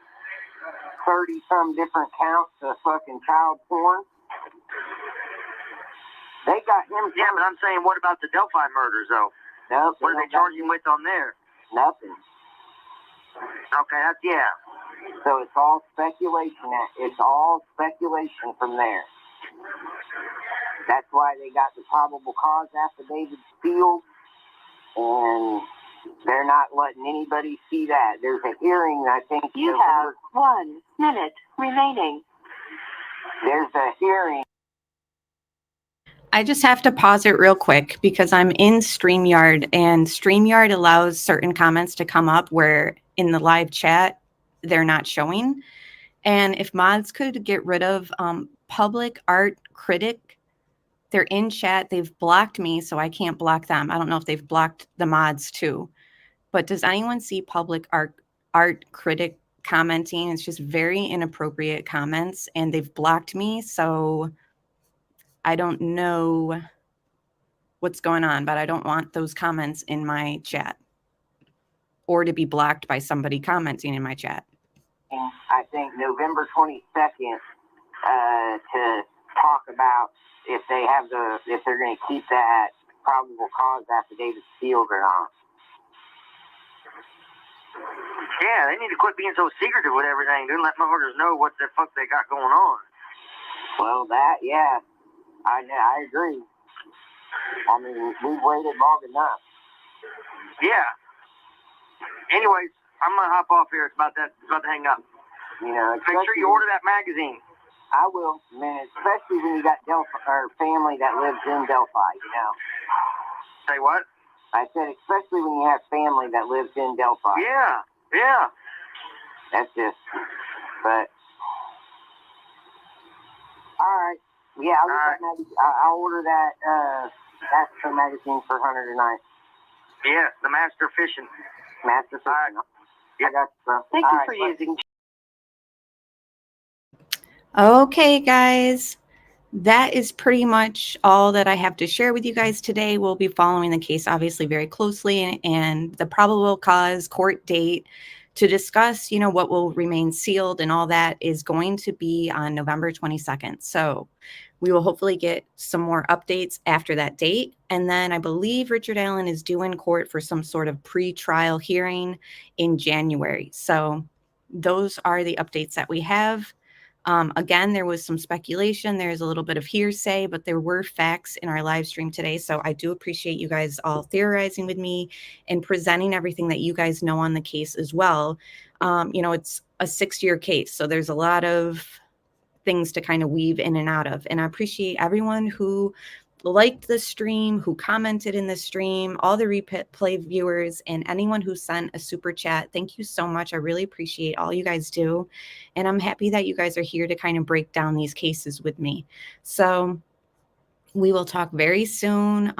30-some different counts of fucking child porn. They got him. Yeah, but I'm saying, what about the Delphi murders, though? Nope. What are they charging with on there? Nothing. Okay, yeah. So it's all speculation. It's all speculation from there. That's why they got the probable cause affidavit sealed, and they're not letting anybody see that. There's a hearing, I think. You have 1 minute remaining. There's a hearing. I just have to pause it real quick because I'm in StreamYard, and StreamYard allows certain comments to come up where in the live chat they're not showing. And if mods could get rid of public art critic, they're in chat. They've blocked me, so I can't block them. I don't know if they've blocked the mods too. But does anyone see public art critic commenting? It's just very inappropriate comments, and they've blocked me, so I don't know what's going on, but I don't want those comments in my chat or to be blocked by somebody commenting in my chat. I think November 22nd to talk about if they're going to keep that probable cause affidavit sealed or not. Yeah, they need to quit being so secretive with everything. Don't let motherfuckers know what the fuck they got going on. Well, yeah, I agree. I mean, we've waited long enough. Yeah. Anyways, I'm gonna hop off here. It's about to hang up. You know, make sure you order that magazine. I will, man. Especially when you got family that lives in Delphi. You know. Say what? I said, especially when you have family that lives in Delphi. Yeah. That's just, but all right. Yeah, I'll order that Master magazine for Hunter tonight. Yeah, the Master Fishing. Master Fishing. Yeah. I got you, bro. Thank you for using. Okay, guys. That is pretty much all that I have to share with you guys today. We'll be following the case obviously very closely, and the probable cause court date to discuss, what will remain sealed and all that is going to be on November 22nd. So we will hopefully get some more updates after that date. And then I believe Richard Allen is due in court for some sort of pre-trial hearing in January. So those are the updates that we have. Again, there was some speculation. There's a little bit of hearsay, but there were facts in our live stream today. So I do appreciate you guys all theorizing with me and presenting everything that you guys know on the case as well. It's a 6-year case, so there's a lot of things to kind of weave in and out of. And I appreciate everyone who liked the stream, who commented in the stream, all the replay viewers, and anyone who sent a super chat. Thank you so much. I really appreciate all you guys do. And I'm happy that you guys are here to kind of break down these cases with me. So we will talk very soon.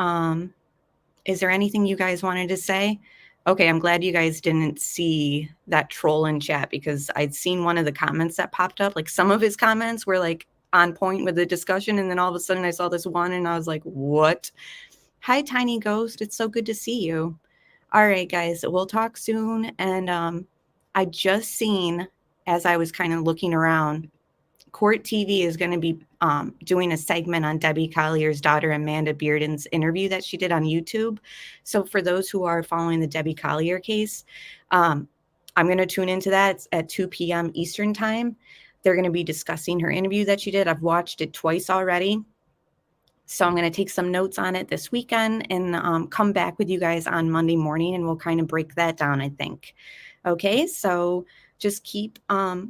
Is there anything you guys wanted to say? Okay, I'm glad you guys didn't see that troll in chat, because I'd seen one of the comments that popped up. Like, some of his comments were like on point with the discussion, and then all of a sudden I saw this one and I was like, what? Hi, Tiny Ghost. It's so good to see you. All right, guys, we'll talk soon. And I just seen, as I was kind of looking around, Court TV is going to be doing a segment on Debbie Collier's daughter, Amanda Bearden's interview that she did on YouTube. So for those who are following the Debbie Collier case, I'm going to tune into that. It's at 2 p.m. Eastern time. They're going to be discussing her interview that she did. I've watched it twice already. So I'm going to take some notes on it this weekend and come back with you guys on Monday morning, and we'll kind of break that down, I think. Okay, so just keep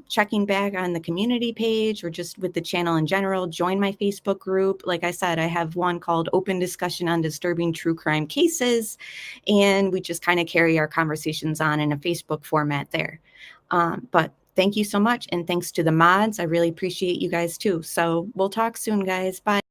checking back on the community page or just with the channel in general. Join my Facebook group. Like I said, I have one called Open Discussion on Disturbing True Crime Cases, and we just kind of carry our conversations on in a Facebook format there. But thank you so much, and thanks to the mods. I really appreciate you guys too. So we'll talk soon, guys. Bye.